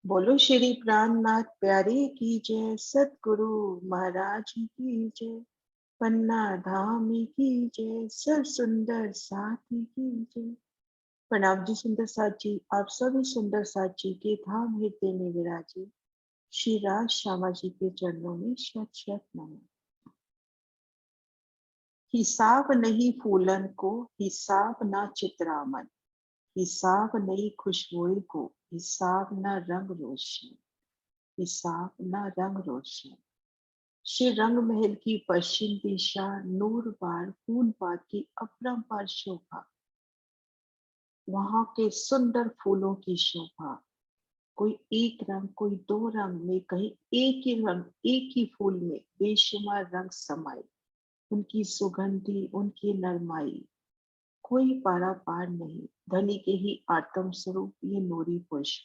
बोलो श्री प्राणनाथ प्यारे की जय, सतगुरु महाराज की जय, पन्ना धाम की जय, सर सुंदर साथी की जय। प्रणाम जी सुंदर साथ जी, आप सभी सुंदर साथ जी के धाम हृदय में विराजे श्री राज श्यामा जी के चरणों में शत शत नमन। हिसाब नहीं फूलन को, हिसाब ना चितरामन, हिसाब नहीं खुशबुओं को, हिसाब ना रंग रोशन, हिसाब ना रंग रोशन। श्री रंग महल की पश्चिम दिशा, नूर बार फूल बाग की अपरंपार शोभा, वहां के सुंदर फूलों की शोभा। कोई एक रंग, कोई दो रंग में, कहीं एक ही रंग, एक ही फूल में बेशुमार रंग समाये। उनकी सुगंधी, उनकी नरमाई, कोई पारा पार नहीं। धनी के ही आत्म स्वरूप ये नूरी पुष्प,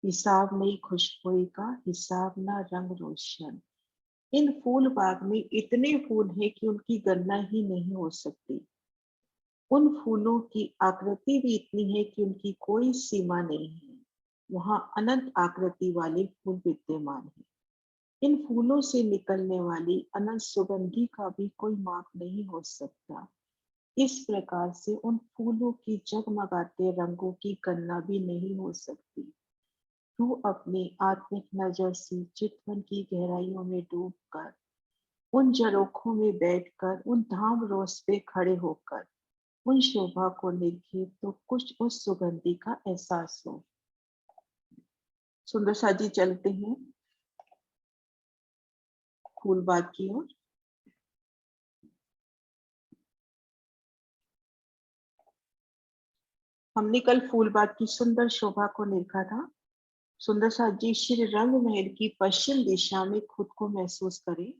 हिसाब नहीं खुशबू का, हिसाब ना रंग रोशन। इन फूल बाग में इतने फूल हैं कि उनकी गणना ही नहीं हो सकती। उन फूलों की आकृति भी इतनी है कि उनकी कोई सीमा नहीं है। वहां अनंत आकृति वाले फूल विद्यमान हैं। इन फूलों से निकलने वाली अनंत सुगंधि का भी कोई माप नहीं हो सकता। इस प्रकार से उन फूलों की जगमगाते रंगों की गणना भी नहीं हो सकती। तू अपनी आत्मिक नजर से चितवन की गहराइयों में डूबकर, उन झरोखों में बैठकर, उन धाम रोस पे खड़े होकर उन शोभा को निरखे तो कुछ उस सुगंधि का एहसास हो। सुंदर सा जी चलते हैं फूलबाग की ओर। हमने कल फूलबाग की सुंदर शोभा को निरखा था। सुंदर सा जी श्री रंग महल की पश्चिम दिशा में खुद को महसूस करें।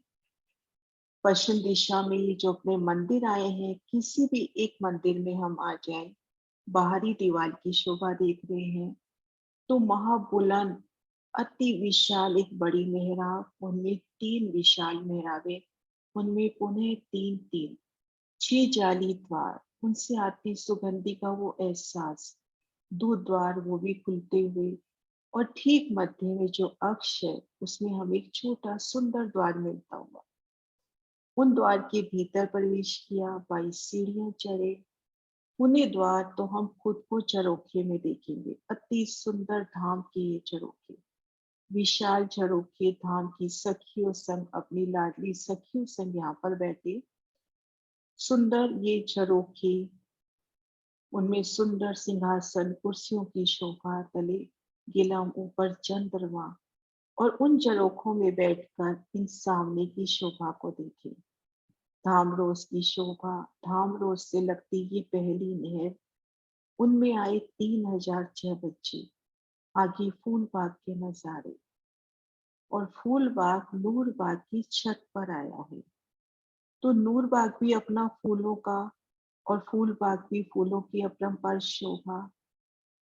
पश्चिम दिशा में ये जो अपने मंदिर आए हैं, किसी भी एक मंदिर में हम आ जाएं, बाहरी दीवार की शोभा देख रहे हैं तो महाबुलंद अति विशाल एक बड़ी मेहराब, उनमें 3 विशाल मेहराबें, उनमें पुनः 3 3 6 जाली द्वार, उनसे आती सुगंधि का वो एहसास, 2 द्वार वो भी खुलते हुए, और ठीक मध्य में जो अक्ष है उसमें हमें एक छोटा सुंदर द्वार मिलता हुआ। उन द्वार के भीतर प्रवेश किया, 22 सीढ़ियां चढ़े। पुण्य द्वार तो हम खुद को झरोखे में देखेंगे। अति सुंदर धाम के ये झरोखे, विशाल झरोखे, धाम की सखियों संग, अपनी लाडली सखियों संग यहाँ पर बैठे। सुंदर ये झरोखे, उनमें सुंदर सिंहासन, कुर्सियों की शोभा तले गिलम, ऊपर चंद्रमा, और उन झरोखों में बैठकर इन सामने की शोभा को देखें। धामरोस की शोभा, धामरोस से लगती ये पहली नहर, उनमें आए 3006 बच्चे, आगे फूल बाग के नजारे, और फूल बाग नूर बाग की छत पर आया है। तो नूर बाग भी अपना फूलों का, और फूल बाग भी फूलों की अपरंपार शोभा।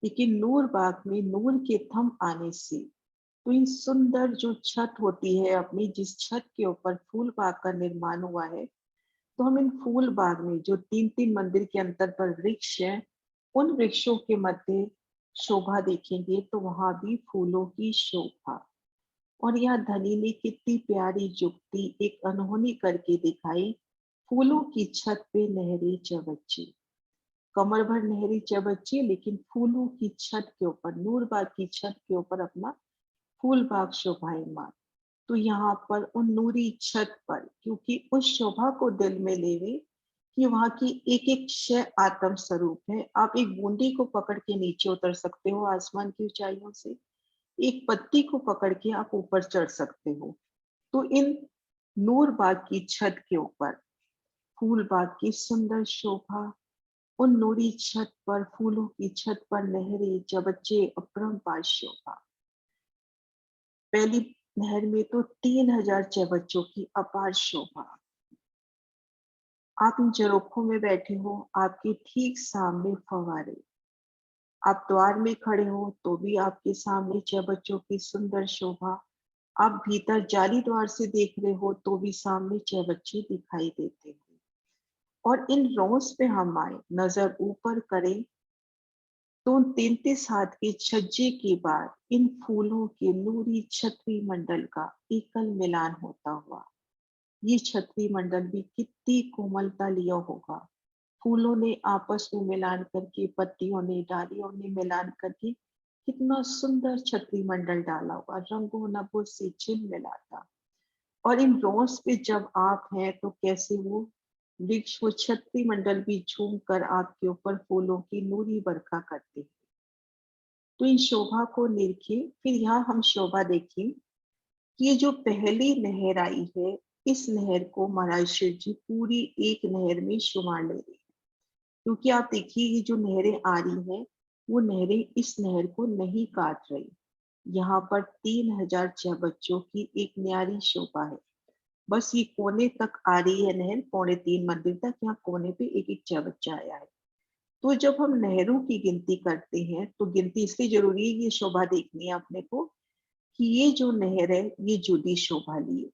लेकिन नूर बाग में नूर के थम आने से, तो इन सुंदर जो छत होती है अपनी, जिस छत के ऊपर फूल बाग का निर्माण हुआ है, तो हम इन फूल बाग में जो 3 3 मंदिर के अंतर पर वृक्ष है, उन वृक्षों के मध्य शोभा देखेंगे तो वहां भी फूलों की शोभा। और यहाँ धनी ने कितनी प्यारी जुक्ति एक अनहोनी करके दिखाई। फूलों की छत पे नहरे चबच्चे, कमर भर नहरी चबच्चे, लेकिन फूलों की छत के ऊपर, नूरबाग की छत के ऊपर अपना फूल बाग शोभायमान। तो यहाँ पर उन नूरी छत पर, क्योंकि उस शोभा को दिल में लेवे कि वहां की एक एक शय आत्म स्वरूप है। आप एक बूंदी को पकड़ के नीचे उतर सकते हो आसमान की ऊंचाइयों से, एक पत्ती को पकड़ के आप ऊपर चढ़ सकते हो। तो इन नूर बाग की छत के ऊपर फूल बाग की सुंदर शोभा, उन नूरी छत पर, फूलों की छत पर नहरें चबच्चे, अपरंपार शोभा। पहली नहर में तो 3000 चबच्चों की अपार शोभा। आप इन झरोखों में बैठे हो, आपके ठीक सामने फव्वारे, आप द्वार में खड़े हो तो भी आपके सामने चबच्चों की सुंदर शोभा। आप भीतर जाली द्वार से देख रहे हो तो भी सामने चबच्चे दिखाई देते हैं। और इन रोज पे हम आए, नजर ऊपर करें तो उन 33 हाथ के छज्जे के बाद इन फूलों के नूरी छत्री मंडल का एकल मिलान होता हुआ, ये छत्री मंडल भी कितनी कोमलता लिया होगा। फूलों ने आपस में मिलान करके, पत्तियों ने, डालियों ने मिलान करके कितना सुंदर छत्री मंडल डाला होगा, रंगों नभों से झिलमिलाता। और इन रोज पे जब आप हैं तो कैसे वो वृक्ष, वो छत्री मंडल भी झूम कर आपके ऊपर फूलों की नूरी बरखा करते हैं। तो इन शोभा को निरखे, फिर यहाँ हम शोभा देखें कि ये जो पहली नहर आई है, इस नहर को महाराज शिव जी पूरी एक नहर में शुमार ले रहे हैं। क्योंकि आप देखिए ये जो नहरें आ रही हैं, वो नहरें इस नहर को नहीं काट रही। यहाँ पर 3006 बच्चों की एक न्यारी शोभा है। बस ये कोने तक आ रही है नहर, 3.25 मंदिर तक, यहाँ कोने पे एक एक बच्चा आया है। तो जब हम नहरों की गिनती करते हैं तो गिनती इसलिए जरूरी है, ये शोभा देखनी है अपने को कि ये जो नहर है ये जुदी शोभा लिए।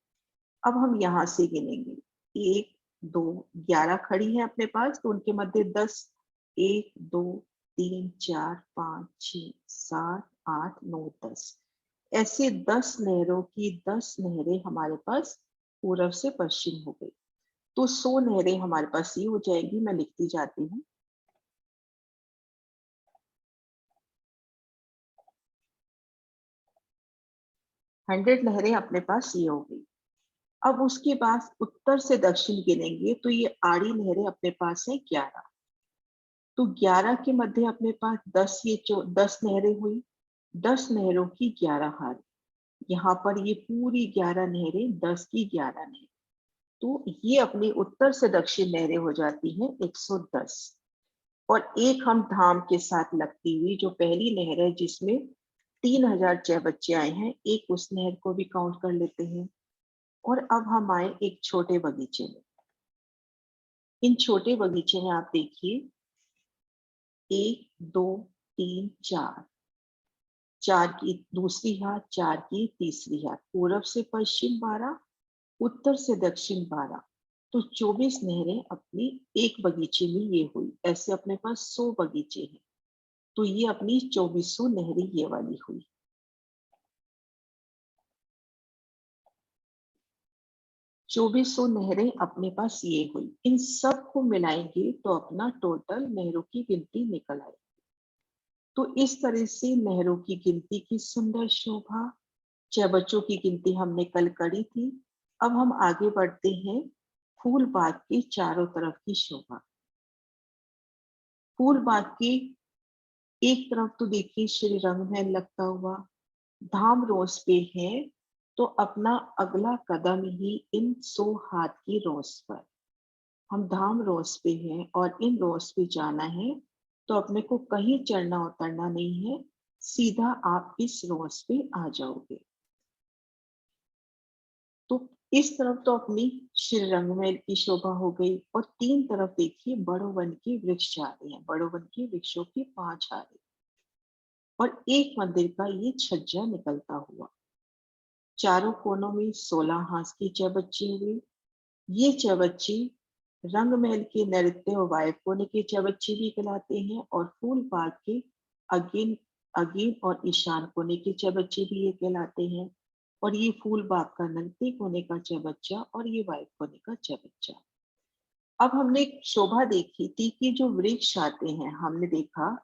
अब हम यहाँ से गिनेंगे, 1 2 11 खड़ी है अपने पास, तो उनके मध्य 10, 1 2 3 4 5 6 7 8 9 10, ऐसे 10 नहरों की 10 नहरें हमारे पास पूर्व से पश्चिम हो गई। तो 100 नहरें हमारे पास ये हो जाएगी। मैं लिखती जाती हूँ। 100 लहरें अपने पास ये हो गई। अब उसके बाद उत्तर से दक्षिण गिनेंगे तो ये आड़ी लहरें अपने पास है 11। तो 11 के मध्य अपने पास 10, ये 10 नहरें हुई। 10 नहरों की 11 हार। यहाँ पर ये पूरी 11 नहरें, 10 की 11 नहरें, तो ये अपनी उत्तर से दक्षिण नहरें हो जाती हैं 110। और एक हम धाम के साथ लगती हुई जो पहली नहर है जिसमें 3006 बच्चे आए हैं, एक उस नहर को भी काउंट कर लेते हैं। और अब हम आए एक छोटे बगीचे में। इन छोटे बगीचे में आप देखिए, 1 2 3 4, 4 की दूसरी हाथ, 4 की तीसरी हाथ, पूरब से पश्चिम 12, उत्तर से दक्षिण 12, तो 24 नहरें अपनी एक बगीचे में ये हुई। ऐसे अपने पास 100 बगीचे हैं, तो ये अपनी 2400 नहरें ये वाली हुई। 2400 नहरें अपने पास ये हुई। इन सब को मिलाएंगे तो अपना टोटल नहरों की गिनती निकल आएगी। तो इस तरह से नहरों की गिनती की सुंदर शोभा, 6 बच्चों की गिनती हमने कल करी थी। अब हम आगे बढ़ते हैं फूल बाग के चारों तरफ की शोभा। फूल बाग की एक तरफ तो देखिए श्री रंगमहल लगता हुआ, धाम रोज पे है, तो अपना अगला कदम ही इन 100 हाथ की रोज पर। हम धाम रोज पे हैं और इन रोज पे जाना है, तो अपने को कहीं चढ़ना उतरना नहीं है, सीधा आप इस रोज पे आ जाओगे। तो इस तरफ तो अपनी श्री रंगमहल की शोभा हो गई, और तीन तरफ देखिए बड़ो वन के वृक्ष जा रहे हैं, बड़ो वन के वृक्षों की 5 आ रही, और एक मंदिर का ये छज्जा निकलता हुआ। चारों कोनों में 16 हाथ की चबच्ची हुई। ये चबच्ची रंगमहल के नृत्य और वायु कोने के चबच्चे भी कहलाते हैं, और फूल बाग के अगेन अगेन और ईशान कोने के चबच्चे भी ये कहलाते हैं। और ये फूल बाग का नृत्य कोने का चबच्चा और ये वायु कोने का चबच्चा। अब हमने एक शोभा देखी थी कि जो वृक्ष आते हैं, हमने देखा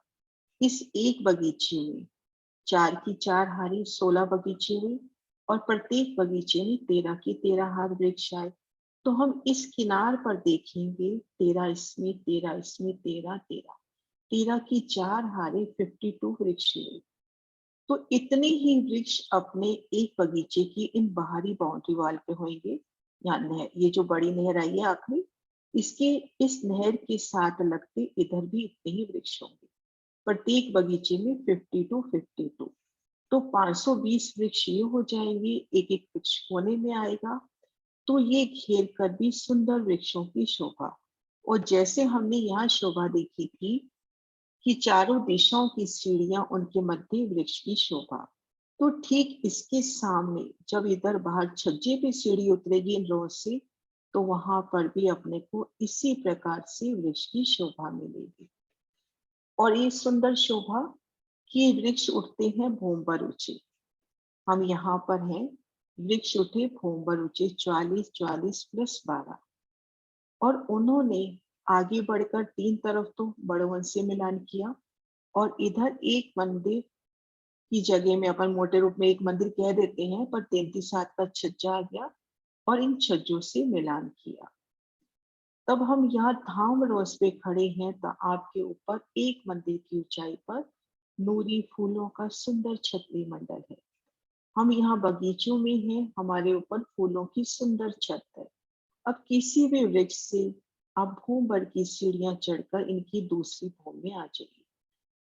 इस एक बगीचे में 4 की 4 हारी, 16 बगीचे हुए, और प्रत्येक बगीचे में 13 की 13 हार वृक्ष आए। तो हम इस किनार पर देखेंगे, 13 इसमें, 13 इसमें, 13 13, 13 की 4 हारे, 52 वृक्ष हुए। तो इतने ही वृक्ष अपने एक बगीचे की इन बाहरी बाउंड्री वॉल पे होंगे। यहाँ नहर, ये जो बड़ी नहर आई है आखिरी, इसके इस नहर के साथ लगते इधर भी इतने ही वृक्ष होंगे, प्रत्येक बगीचे में 52 तो 520 वृक्ष ये हो जाएंगे, एक एक वृक्ष कोने में आएगा। तो ये घेर कर भी सुंदर वृक्षों की शोभा। और जैसे हमने यहाँ शोभा देखी थी कि चारों दिशाओं की सीढ़ियां, उनके मध्य वृक्ष की शोभा, तो ठीक इसके सामने जब इधर बाहर छज्जे पे सीढ़ी उतरेगी इन रोज से, तो वहां पर भी अपने को इसी प्रकार से वृक्ष की शोभा मिलेगी। और ये सुंदर शोभा कि वृक्ष उठते हैं भूमभर ऊंचे। हम यहाँ पर हैं, वृक्ष उठे भूमभर ऊंचे 44 44 प्लस 12। और उन्होंने आगे बढ़कर 3 तरफ तो बड़ोवंश से मिलान किया और इधर एक मंदिर की जगह में अपन मोटे रूप में एक मंदिर कह देते हैं, पर 33 हाथ का छज्जा आ गया और इन छज्जों से मिलान किया। तब हम यहाँ धाम रोज पे खड़े हैं, तो आपके ऊपर एक मंदिर की ऊंचाई पर नूरी फूलों का सुंदर छतरी मंडल है। हम यहाँ बगीचों में हैं, हमारे ऊपर फूलों की सुंदर छत है। अब किसी भी वृक्ष से आप भूम भर की सीढ़ियां चढ़कर इनकी दूसरी भूम में आ जाइए,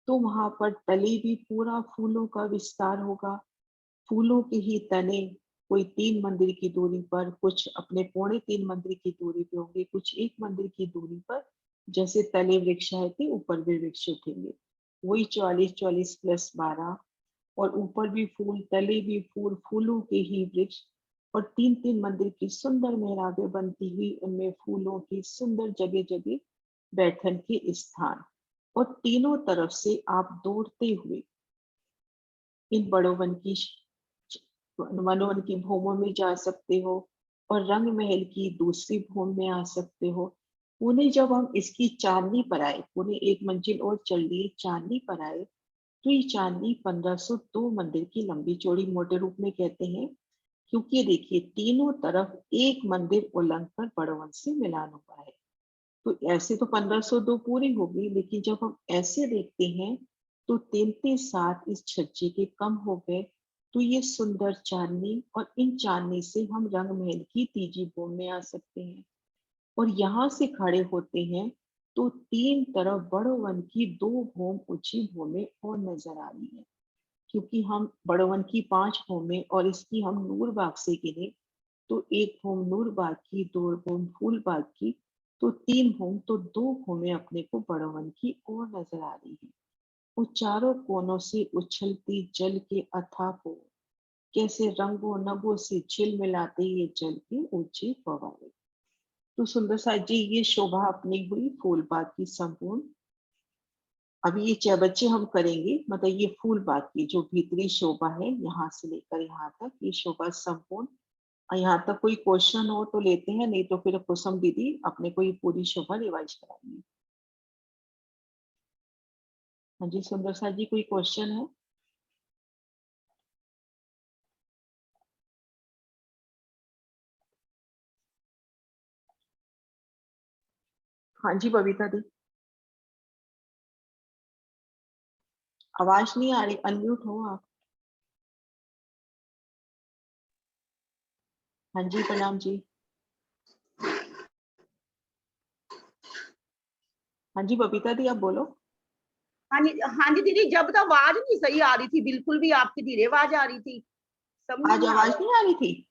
तो वहां पर तले भी पूरा फूलों का विस्तार होगा। फूलों के ही तने कोई 3 मंदिर की दूरी पर, कुछ अपने 3.25 मंदिर की दूरी पे होंगे, कुछ 1 मंदिर की दूरी पर। जैसे तले वृक्ष आए थे, ऊपर भी वृक्ष उठेंगे, वही 44 44 प्लस 12। और ऊपर भी फूल, तले भी फूल, फूलों के ही वृक्ष। और 3 3 मंदिर की सुंदर मेहराबें बनती हुई, उनमें फूलों की सुंदर जगह जगह बैठन के स्थान। और तीनों तरफ से आप दौड़ते हुए इन बड़ों वन की वनोवन की भूमों में जा सकते हो और रंग महल की दूसरी भूम में आ सकते हो। पुणे जब हम इसकी चांदनी पर आए, पुणे एक मंजिल और चल लिए, चांदनी पर आए, तो ये चांदनी 1502 मंदिर की लंबी चौड़ी मोटे रूप में कहते हैं, क्योंकि देखिए तीनों तरफ एक मंदिर उल्लंघ कर बड़वन से मिलान हुआ है। तो ऐसे तो 1502 पूरी होगी, लेकिन जब हम ऐसे देखते हैं तो 33 इस छज्जे के कम हो गए। तो ये सुंदर चांदनी, और इन चांदनी से हम रंग महल की तीजी भूम में आ सकते हैं। और यहाँ से खड़े होते हैं तो 3 तरफ बड़ो वन की 2 भूम ऊंची भूमें और नजर आ रही है। क्योंकि हम बड़ो वन की 5 भूमें और इसकी हम नूर बाग से गिने, तो 1 भूम नूर बाग की, 2 भूम फूल बाग की, तो 3 भूम, तो 2 भूमें अपने को बड़ो वन की और नजर आ रही है। वो चारों कोनों से उछलती जल के अथाह पोर, कैसे रंगों नगों से झिलमिलाते ये जल के ऊंचे फव्वारे। तो सुंदर सा जी ये शोभा अपनी हुई फूल बाग की संपूर्ण। अभी ये चौबच्चे हम करेंगे, मतलब ये फूल बाग की जो भीतरी शोभा है, यहाँ से लेकर यहाँ तक ये शोभा संपूर्ण। और यहाँ तक कोई क्वेश्चन हो तो लेते हैं, नहीं तो फिर कुसुम दीदी अपने को ये पूरी शोभा रिवाइज कराएंगी। हाँ जी सुंदर सा जी, कोई क्वेश्चन है? हाँ जी बबीता दी, आवाज नहीं आ रही, अनम्यूट हो आप। हाँ जी प्रणाम जी। हाँ जी बबीता दी आप बोलो। हाँ जी दीदी, जब तक आवाज नहीं सही आ रही थी, बिल्कुल भी आपकी धीरे आवाज आ रही थी, समझ आज नहीं आ आवाज रहा। नहीं आ रही थी?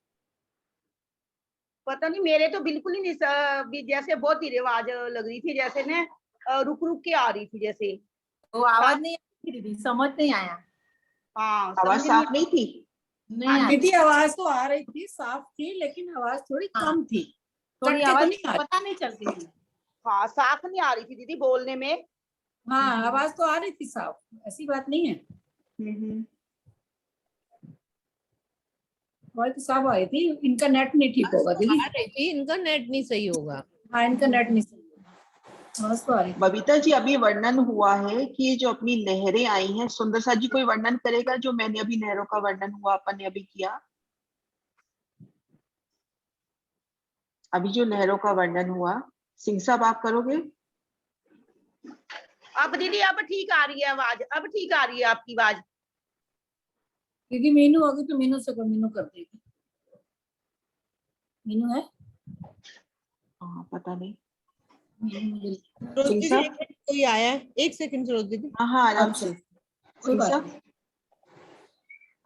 पता नहीं, मेरे तो बिल्कुल ही नहीं भी जैसे बहुत धीरे आवाज लग रही थी, जैसे ना रुक रुक के आ रही थी जैसे। वो आवाज नहीं आई थी दीदी, समझ नहीं आया। हाँ आवाज समझ साफ नहीं थी? नहीं आई दीदी आवाज तो आ रही थी, साफ थी, लेकिन आवाज थोड़ी कम थी, थोड़ी कट के तो आवाज नहीं आ रही। पता नहीं चलती थी। हाँ साफ नहीं आ रही थी दीदी बोलने में। हाँ आवाज तो आ रही थी साफ, ऐसी बात नहीं है। आवाज तो साफ आ रही थी, इनका नेट नहीं ठीक होगा दीदी। आ रही थी, इनका नेट नहीं सही होगा। हाँ इनका नेट नहीं सही होगा, आवाज तो आ रही थी। बबीता जी अभी वर्णन हुआ है कि ये जो अपनी लहरें आई हैं, सुंदर सा जी कोई वर्णन करेगा जो मैंने अभी लहरों का वर्णन हुआ अपन ने अभी किया? अभी जो लहरों का वर्णन हुआ, सिंह साहब आप करोगे? अब दीदी अब ठीक आ रही है आवाज, अब ठीक आ रही है आपकी आवाज। दीदी मीनू होगी तो मीनू से मीनू कर देगी। मीनू है? हाँ पता नहीं। मीनू सरोज सिंह दीदी साहब? एक मिनट, कोई आया है, एक सेकंड सरोज दीदी। हाँ हाँ आराम अच्छा, से। कोई सिंह बात साहब? नहीं।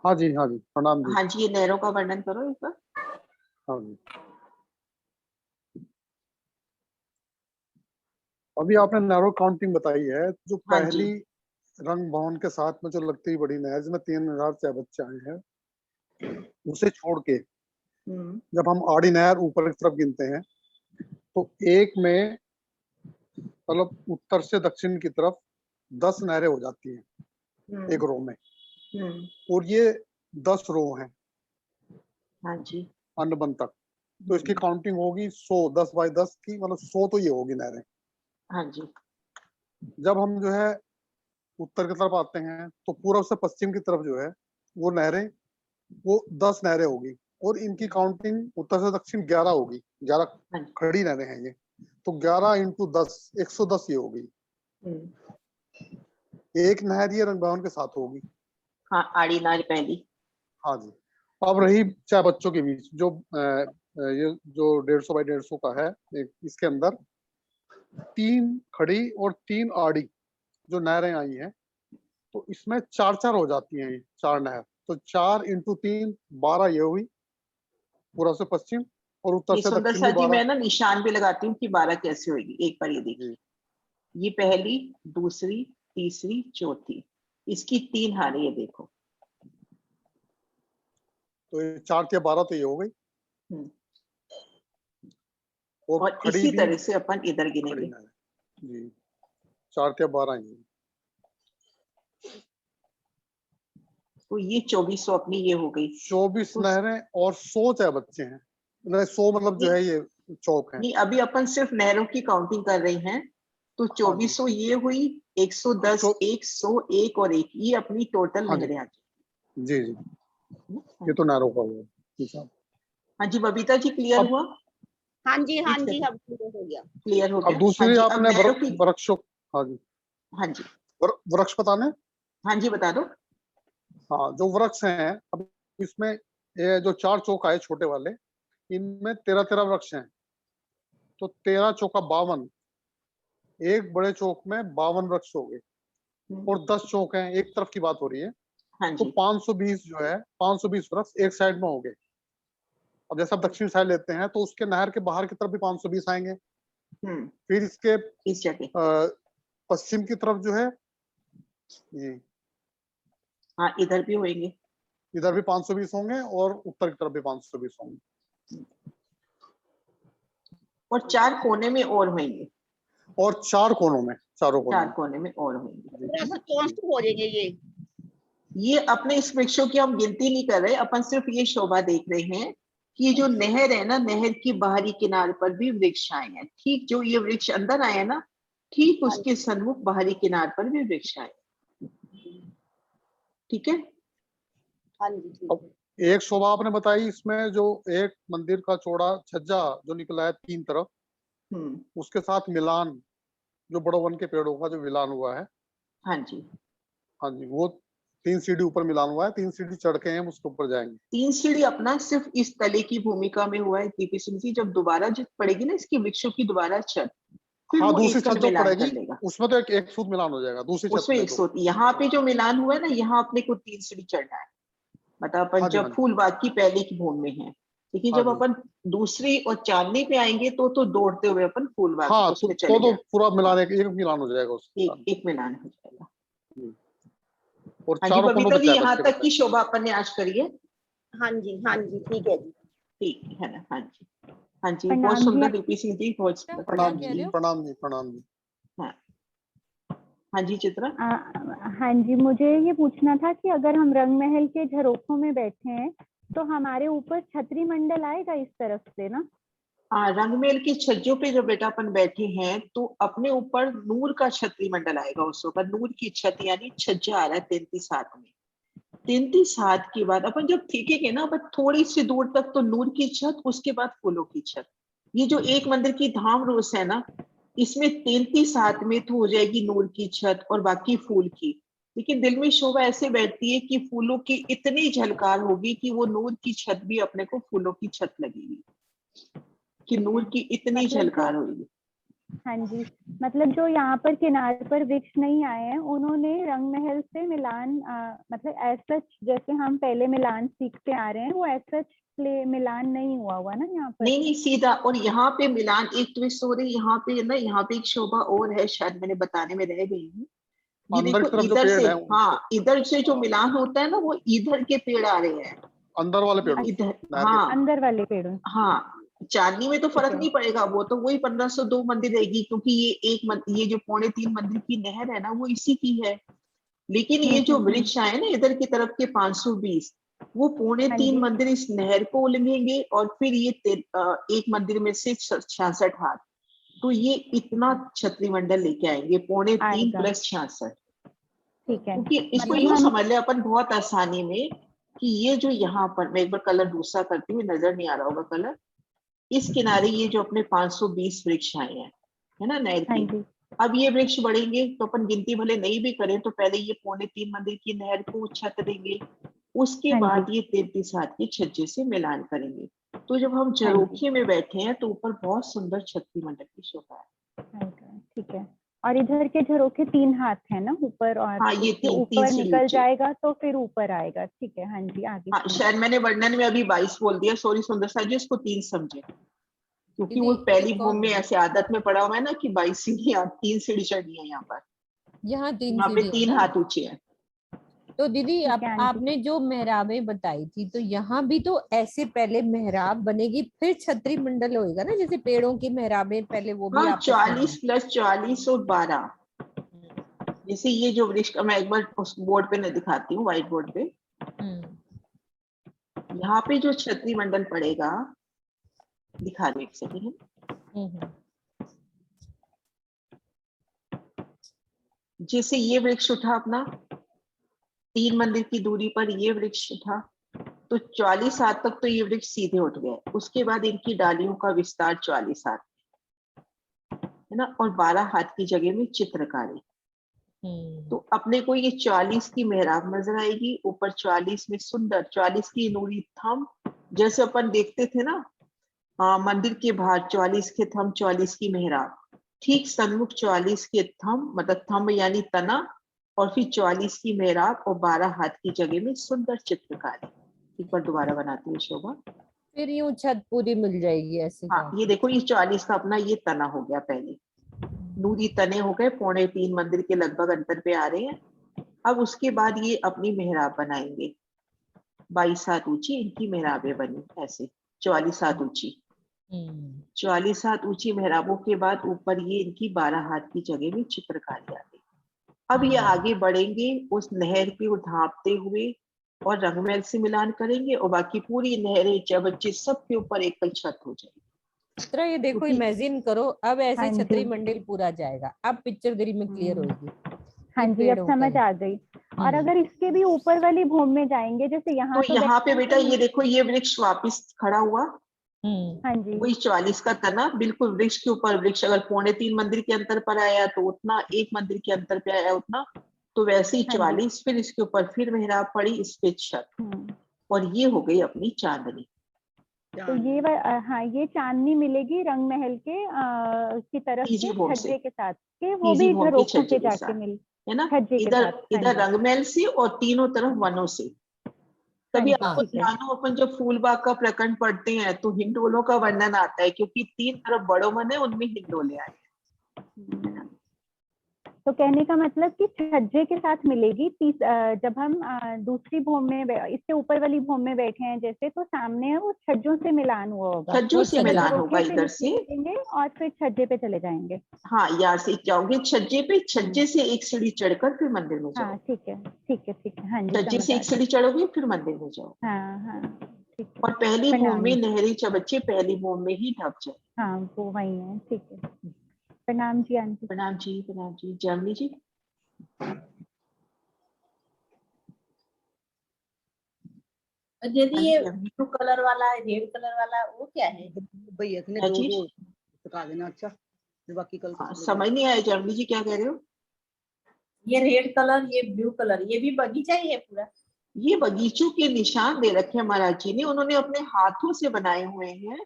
हाँ जी प्रणाम जी। हाँ जी ये लहरों का वर्णन करो एक बार। हाँ जी, अभी आपने नैरो काउंटिंग बताई है, जो हाँ जी। पहली रंग भवन के साथ में जो लगती हुई बड़ी नहर जिसमें 3000 बच्चे आए हैं, उसे छोड़ के जब हम आड़ी नहर ऊपर की तरफ गिनते हैं, तो एक में मतलब उत्तर से दक्षिण की तरफ 10 नहरें हो जाती हैं एक रो में, और ये 10 रो हैं हाँ जी। अन्नबन तक, तो इसकी काउंटिंग होगी 100, 10 बाई 10 की, मतलब 100 तो ये होगी नहरें। हाँ जी। जब हम जो है उत्तर की तरफ आते हैं तो पूर्व से पश्चिम की तरफ जो है वो नहरें, वो 10 नहरें होगी, और इनकी काउंटिंग उत्तर से दक्षिण 11 होगी। 11 हाँ जी। खड़ी नहरें हैं ये, तो 11 इंटू 10 110 ये होगी। एक नहर ये रंग भवन के साथ होगी। हाँ, आड़ी नार पहली। हाँ जी। अब रही चार बच्चों के बीच, जो ये जो 150 बाई 150 का है, इसके अंदर 3 खड़ी और 3 आड़ी जो नहरें आई हैं, तो इसमें 4-4 हो जाती हैं ये 4 नहर। तो 4 इंटू 3 12 ये हुई पूर्व से पश्चिम, और उत्तर ये से सुंदर दक्षिण सा भी जी 12। मैं ना निशान भी लगाती हूँ कि 12 कैसे होगी। एक बार ये देखिए, ये पहली, दूसरी, तीसरी, चौथी, इसकी 3 हारें, ये देखो। तो ये 4 के 12 तो ये हो गई, और खड़ी इसी भी तरह से अपन इधर खड़ी गिनेंगे। नहर जी, 4 के 12 ही। तो ये 2400 अपनी ये हो गई। 24 तो नहरें और 100 चाहे बच्चे हैं, 100 मतलब जो है ये चौक है। नहीं, अभी अपन सिर्फ नहरों की काउंटिंग कर रहे हैं, तो 2400 ये हुई, 110, 101 और 1, ये अपनी टोटल हाँ जी। नहरें आ गई। जी जी, ये तो नहरों का हुआ। ठीक है। हाँ जी, बबीता जी क्लियर अब- हुआ? हाँ जी, हाँ ठीक है। जी, अब क्लियर हो गया। क्लियर हो अब गया। दूसरी हाँ जी, अब आपने नहरों की। वृक्षों, हाँ जी, हाँ जी। वृक्ष बताने। हाँ जी, बता दो। हाँ, जो वृक्ष हैं, अब इसमें ये जो 4 चौक आए छोटे वाले, इनमें 13-13 वृक्ष हैं, तो 13 चौका 52, एक बड़े चौक में 52 वृक्ष हो गए, और 10 चौक हैं, एक तरफ की बात हो रही है, हाँ तो जी। 520 जो है 520 वृक्ष एक साइड में हो गए। अब जैसे आप दक्षिण साइड लेते हैं तो उसके नहर के बाहर की तरफ भी 520 आएंगे। फिर इसके इस जगह। पश्चिम की तरफ जो है ये, हाँ, इधर भी होंगे। इधर भी 520 होंगे, और उत्तर की तरफ भी 520 होंगे, और 4 कोने में और होंगे। और 4 कोनों में, चारों कोनों 4 में। कोने में और होंगे। कौन से हो जाएंगे ये अपने इस वृक्षों की हम गिनती नहीं कर रहे, अपन सिर्फ ये शोभा देख रहे हैं कि जो नहर है ना, नहर की बाहरी किनारे पर भी वृक्ष आए हैं। ठीक जो ये वृक्ष अंदर आए हैं ना, ठीक उसके सन्मुख बाहरी किनारे पर भी वृक्ष आए। ठीक है। हाँ जी, ठीक अब एक शोभा आपने बताई, इसमें जो एक मंदिर का चौड़ा छज्जा जो निकला है 3 तरफ, उसके साथ मिलान, जो बड़ो वन के पेड़ों का जो मिलान हुआ है। हाँ जी। हाँ जी, वो 3 सीढ़ी ऊपर मिलान हुआ है, 3 सीढ़ी चढ़ के हम उसके ऊपर जाएंगे। 3 सीढ़ी अपना सिर्फ इस तले की भूमिका में हुआ है दीपी सिंह जी। जब दोबारा जब पड़ेगी ना इसकी वृक्षों की दोबारा छत, फिर हाँ, वो दूसरी एक छत जो मिलान कर पड़ेगी लेगा। उसमें तो एक फुट मिलान हो जाएगा दूसरी छत उसमें में। 100। यहाँ पे जो मिलान हुआ है ना, यहाँ अपने को 3 सीढ़ी चढ़ना है। मतलब अपन हाँ जी, हाँ जब जी। फूलबाग की पहले की भूमि में है, लेकिन हाँ जब जी। अपन दूसरी और चांदनी पे आएंगे तो दौड़ते हुए अपन फूलबाग हाँ, उसमें तो चले जाएंगे। पूरा मिलान एक मिलान हो जाएगा उसके साथ। एक मिलान हो जाएगा। और हाँ जी, चारों कोनों बबीता पे जी, चाय यहाँ बच्चे तक की शोभा अपन ने आज करी है। हाँ जी, हाँ जी, ठीक है जी। ठीक है ना। हाँ जी, हाँ जी, प्रणाम बहुत जी। सुंदर दीपी सिंह जी, बहुत सुंदर। प्रणाम जी, प्रणाम जी, प्रणाम जी। हाँ, हाँ जी चित्रा। हाँ जी, मुझे ये पूछना था कि अगर हम रंग महल के झरोखों में बैठे हैं तो हमारे ऊपर छतरी मंडल आएगा इस तरफ से ना? रंगमेल की छज्जों पे जो बेटा अपन बैठे हैं, तो अपने ऊपर नूर का छतरी मंडल आएगा। उस ऊपर नूर की छत, यानी छज्जा आ रहा है 33 हाथ में। 33 हाथ के बाद अपन जब फेंकेंगे ना, अपन थोड़ी सी दूर तक तो नूर की छत, उसके बाद फूलों की छत। ये जो एक मंदिर की धाम रोस है ना, इसमें 33 हाथ में तो हो जाएगी नूर की छत और बाकी फूल की। लेकिन दिल में शोभा ऐसे बैठती है कि फूलों की इतनी झलकार होगी कि वो नूर की छत भी अपने को फूलों की छत लगेगी, कि नूर की इतनी झलकार होगी। हाँ जी, मतलब जो यहाँ पर किनारे पर वृक्ष नहीं आए हैं, उन्होंने रंग महल से मिलान मतलब ऐसा जैसे हम पहले मिलान सीखते आ रहे हैं, वो ऐसा मिलान नहीं हुआ ना यहाँ पर? नहीं, सीधा। और यहाँ पे मिलान एक ट्विस्ट हो रही है यहाँ पे ना, यहाँ पे एक शोभा और है, शायद मैंने बताने में रह गई हूँ। ये अंदर की देखो, तरफ जो इधर पेड़ से, है, हाँ, इधर से जो मिलान होता है ना, वो इधर के पेड़ आ रहे हैं, अंदर वाले पेड़, इधर। हाँ, अंदर वाले पेड़ों। हाँ, चांदनी में तो फर्क है। नहीं पड़ेगा, वो तो वही 1502 मंदिर रहेगी, क्योंकि ये जो 3.5 मंदिर की नहर है ना, वो इसी की है। लेकिन ये जो वृक्ष आए ना इधर की तरफ के 520, वो 3.5 हाँ जी। मंदिर इस नहर को उल्लेंगे, और फिर ये एक मंदिर में से 66 हाथ, तो ये इतना छतरी मंडल लेके आएंगे, 3.5 आएगा। प्लस 66। ठीक है, क्योंकि इसको मतलब यूं हम समझ ले अपन बहुत आसानी में, कि ये जो यहाँ पर, मैं एक बार कलर दूसरा करती हूँ, नजर नहीं आ रहा होगा कलर, इस किनारे ये जो अपने 520 वृक्ष आए हैं, है ना, नहर हाँ के। जी। अब ये वृक्ष बढ़ेंगे तो अपन गिनती भले नहीं भी करें, तो पहले ये 3.5 मंदिर की नहर को छत देंगे, उसके हाँ बाद जी। ये 33 हाथ के छज्जे से मिलान करेंगे। तो जब हम हाँ जी। झरोखे में बैठे हैं तो ऊपर बहुत सुंदर छतरी मंडल की शोभा है। आएगा, ठीक है। और इधर के झरोखे 3 हाथ है ना ऊपर, और हाँ, ये इसके 3 ऊपर सीढ़ी निकल ऊंचे। जाएगा तो फिर ऊपर आएगा, ठीक है। हाँ जी, आगे हाँ, सुनिए। शायद मैंने वर्णन में अभी 22 बोल दिया, सॉरी सुंदर सा जी, इसको 3 समझे, क्योंकि वो दीदी पहली एक भूमि और में ऐसे आदत में पड़ा हुआ है ना कि 22 सीढ़ियां, 3 सीढ़ी चढ़नी है यहाँ पर, यहाँ 3 यहाँ पे सीढ़ी है 3 ना। हाथ ऊंचे हैं। तो दीदी ठीक आप है आंटी। आपने जो मेहराबें बताई थी, तो यहाँ भी तो ऐसे पहले मेहराब बनेगी फिर छतरी मंडल होएगा ना, जैसे पेड़ों की मेहराबें पहले वो भी हाँ, आपस में 40 प्लस 40 और 12, जैसे ये जो वृक्ष का, मैं एक बार उस बोर्ड पे न दिखाती हूँ, व्हाइट बोर्ड पे, यहाँ पे जो छतरी मंडल पड़ेगा, दिखा दो एक सेकंड। जैसे ये वृक्ष उठा अपना, 3 मंदिर की दूरी पर ये वृक्ष उठा, तो 40 हाथ तक तो ये वृक्ष सीधे उठ गए, उसके बाद इनकी डालियों का विस्तार 40 हाथ है ना, और 12 हाथ की जगह में चित्रकारी। तो अपने को ये 40 की मेहराब नजर आएगी, ऊपर 40 में सुंदर 40 की नूरी थंब, जैसे अपन देखते थे ना, मंदिर के बाहर 40 के थंब, 40 की मेहराब, ठीक सन्मुख 40 के थंब, मतलब थंब यानी तना, और फिर 40 की मेहराब, और 12 हाथ की जगह में सुंदर चित्रकारी। एक बार दोबारा बनाती हूँ शोभा। फिर यूं छत पूरी मिल जाएगी ऐसे हाँ, जाके। ये देखो, ये 40 का अपना ये तना हो गया, पहले नूरी तने हो गए, 3.25 मंदिर के लगभग अंतर पे आ रहे हैं। अब उसके बाद ये अपनी मेहराब बनाएंगे, 22 हाथ ऊंची इनकी मेहराबें बनी, ऐसे 44 हाथ ऊंची, 44 हाथ ऊंची मेहराबों के बाद ऊपर ये इनकी 12 हाथ की जगह में चित्रकारी आ गई। अब ये आगे बढ़ेंगे उस नहर के ढांपते हुए, और रंगमहल से मिलान करेंगे, और बाकी पूरी नहरें चबच्चे सबके ऊपर एकल छत हो जाएगी। चित्रा ये देखो, क्योंकि इमेजिन करो, अब ऐसे हाँ छतरी जी। मंडल पूरा जाएगा, अब पिक्चर दिल में क्लियर होगी। हाँ ये जी, अब पेड़ों का समझ ही। आ गई। और अगर इसके भी ऊपर वाली भूमि में जाएंगे, जैसे यहाँ तो तो यहाँ पे वैसे बेटा ये देखो, ये वृक्ष वापिस खड़ा हुआ, हाँ जी। वही 40 का तना, बिल्कुल वृक्ष के ऊपर वृक्ष, अगर 3.25 मंदिर के अंतर पर आया तो उतना, एक मंदिर के अंतर पे आया उतना, तो वैसे ही हाँ जी। 44, फिर इसके ऊपर फिर मेहराब पड़ी, इस पे छत, और ये हो गई अपनी चांदनी। तो हाँ, ये चांदनी मिलेगी रंग महल के की तरफ तीजी के भोग से, छज्जे के साथ के, वो तीजी भी भोग के झरोखों छज्जे से के जाके साथ, मिल, है ना, छज्जे के इधर साथ। हाँ इधर जी। रंगमहल से और तीनों तरफ वनों से। तभी हाँ जी, आपको ठीक है। ध्यान हो, अपन जब फूल बाग का प्रकरण पढ़ते हैं तो हिंडोलों का वर्णन आता है, क्योंकि 3 तरफ बड़ो वन है, उनमें हिंडोले आए हैं, है ना। तो कहने का मतलब कि छज्जे के साथ मिलेगी। जब हम दूसरी भूमि में इससे ऊपर वाली भूमि में बैठे हैं जैसे, तो सामने है वो छज्जों से मिलान हुआ होगा, छज्जों वो से छज्जे मिलान पे। होगा झरोखे से इधर से। निकलेंगे और फिर छज्जे पे चले जाएंगे। हाँ, यहाँ से जाओगे छज्जे पे, छज्जे से एक सीढ़ी चढ़कर फिर मंदिर में जाओ, हाँ ठीक है, ठीक है, ठीक है। हाँ जी, छज्जे समझ से आ एक गई। सीढ़ी चढ़ोगे फिर मंदिर में जाओ, हाँ हाँ, ठीक है। और पहली भूमि प्रणाम। में नहरी चबच्चे पहली भूमि में ही ढक जाए। हाँ, वो वही है, ठीक है। प्रणाम जी आंटी। प्रणाम जी, प्रणाम जी। जानवी जी, दीदी हाँ ये जी, जानवी। ब्लू कलर वाला, रेड कलर वाला, वो क्या है? भैया ने क्या दो चीज? वो बता देना। अच्छा, फिर बाकी कल हाँ, समझ नहीं आया जानवी जी, क्या कह रहे हो? ये रेड कलर, ये ब्लू कलर, ये भी बगीचा ही है पूरा? ये बगीचों के निशान दे रखे हैं महाराज जी ने, उन्होंने अपने हाथों से बनाए हुए हैं।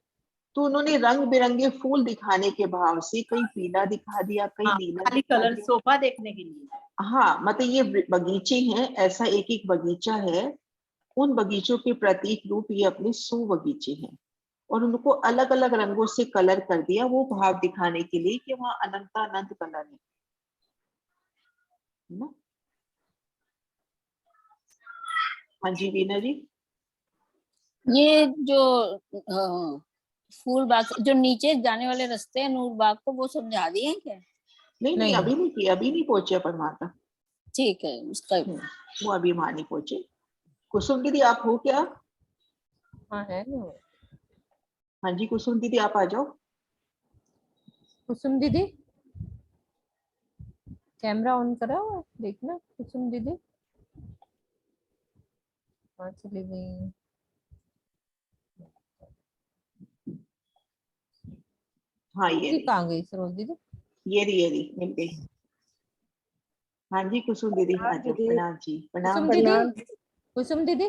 तो उन्होंने रंग बिरंगे फूल दिखाने के भाव से कहीं पीला दिखा दिया, कहीं हाँ, नीला खाली दिखा कलर दिया। सोफा देखने के लिए। हाँ, मतलब ये बगीचे हैं, ऐसा एक एक बगीचा है, उन बगीचों के प्रतीक रूप ये अपने 100 बगीचे हैं, और उनको अलग अलग रंगों से कलर कर दिया, वो भाव दिखाने के लिए कि वहां अनंत कलर है ना। हाँ जी वीना जी। ये जो फूल बाग जो नीचे जाने वाले रास्ते हैं नूर बाग को, वो समझा दिए हैं क्या? नहीं नहीं, नहीं। अभी नहीं किया, अभी नहीं पहुंचे अपन वहां तक। ठीक है उसका। वो अभी वहां नहीं पहुंचे। कुसुम दीदी आप हो क्या? हाँ है ना। हाँ जी कुसुम दीदी आप आ जाओ। कुसुम दीदी कैमरा ऑन करा हुआ है? देखना कुसुम दीदी। हाँ चली गई। हाँ ये ये रही, कहाँ गई सरोज दीदी? ये रही मिल गई। हाँ जी कुसुम दीदी आ जाओ। दीदी। प्रणाम जी, कुसुम प्रणाम। दीदी, कुसुम दीदी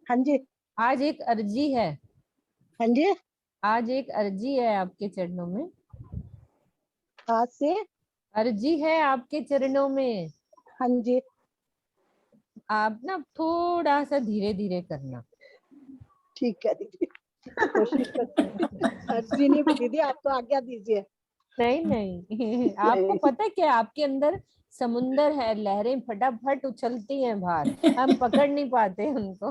हाँ जी। आज एक अर्जी है, हाँ जी। आज एक अर्जी है आपके चरणों में, हाथ से। अर्जी है आपके चरणों में। हाँ जी। आप ना थोड़ा सा धीरे धीरे करना। ठीक है दीदी, कोशिश करती हूँ। अर्जी नहीं दीदी, आप तो आज्ञा दीजिए। नहीं नहीं आपको नहीं। पता है क्या, आपके अंदर समुंदर है, लहरें फटाफट उछलती हैं बाहर, हम पकड़ नहीं पाते उनको।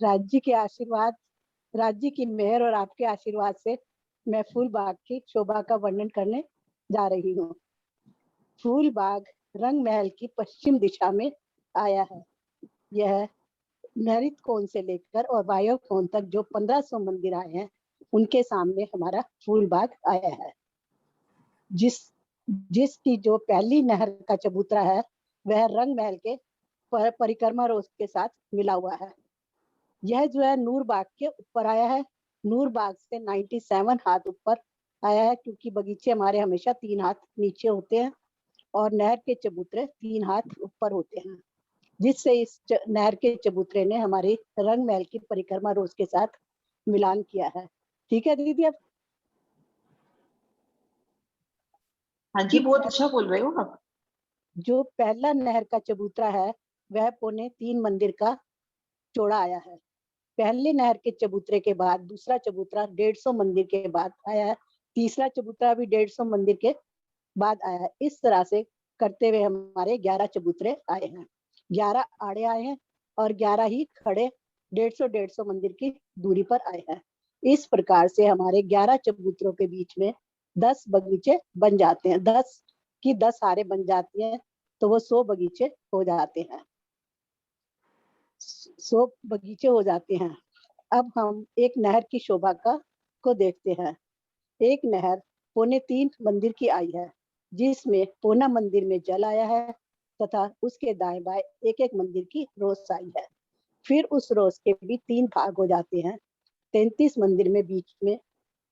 राज्य के आशीर्वाद, राज्य की मेहर और आपके आशीर्वाद से मैं फूल बाग की शोभा का वर्णन करने जा रही हूँ। फूल बाग रंग महल की पश्चिम दिशा में आया है। यह नैऋत कोण से लेकर और वायव्य कोण तक जो 1500 मंदिर आए हैं, उनके सामने हमारा फूल बाग आया है। जिसकी जो पहली नहर का चबूतरा है, वह रंग महल के परिक्रमा रोज के साथ मिला हुआ है। यह जो है नूर बाग के ऊपर आया है। नूर बाग से 97 हाथ ऊपर आया है, क्योंकि बगीचे हमारे हमेशा 3 हाथ नीचे होते हैं और नहर के चबूतरे 3 हाथ ऊपर होते हैं, जिससे इस नहर के चबूतरे ने हमारी रंग महल की परिक्रमा रोज के साथ मिलान किया है। ठीक है दीदी। अब हाँ जी बहुत अच्छा बोल रहे हो आप। जो पहला नहर का चबूतरा है, वह 3.25 मंदिर का चौड़ा आया है। पहले नहर के चबूतरे के बाद दूसरा चबूतरा 150 मंदिर के बाद आया है। तीसरा चबूतरा भी 150 मंदिर के बाद आया है। इस तरह से करते हुए हमारे 11 चबूतरे आए हैं, 11 आड़े आए हैं और 11 ही खड़े 150 मंदिर की दूरी पर आए हैं। इस प्रकार से हमारे 11 चबूतरों के बीच में 10 बगीचे बन जाते हैं। 10 की 10 हारे बन जाती हैं, तो वो 100 बगीचे हो जाते हैं। 100 बगीचे हो जाते हैं। अब हम एक नहर की शोभा को देखते हैं। एक नहर 3.25 मंदिर की आई है, जिसमें पौना मंदिर में जल आया है तथा उसके दाएं बाएं एक एक मंदिर की रोस आई है। फिर उस रोस के भी 3 भाग हो जाते हैं। 33 मंदिर में बीच में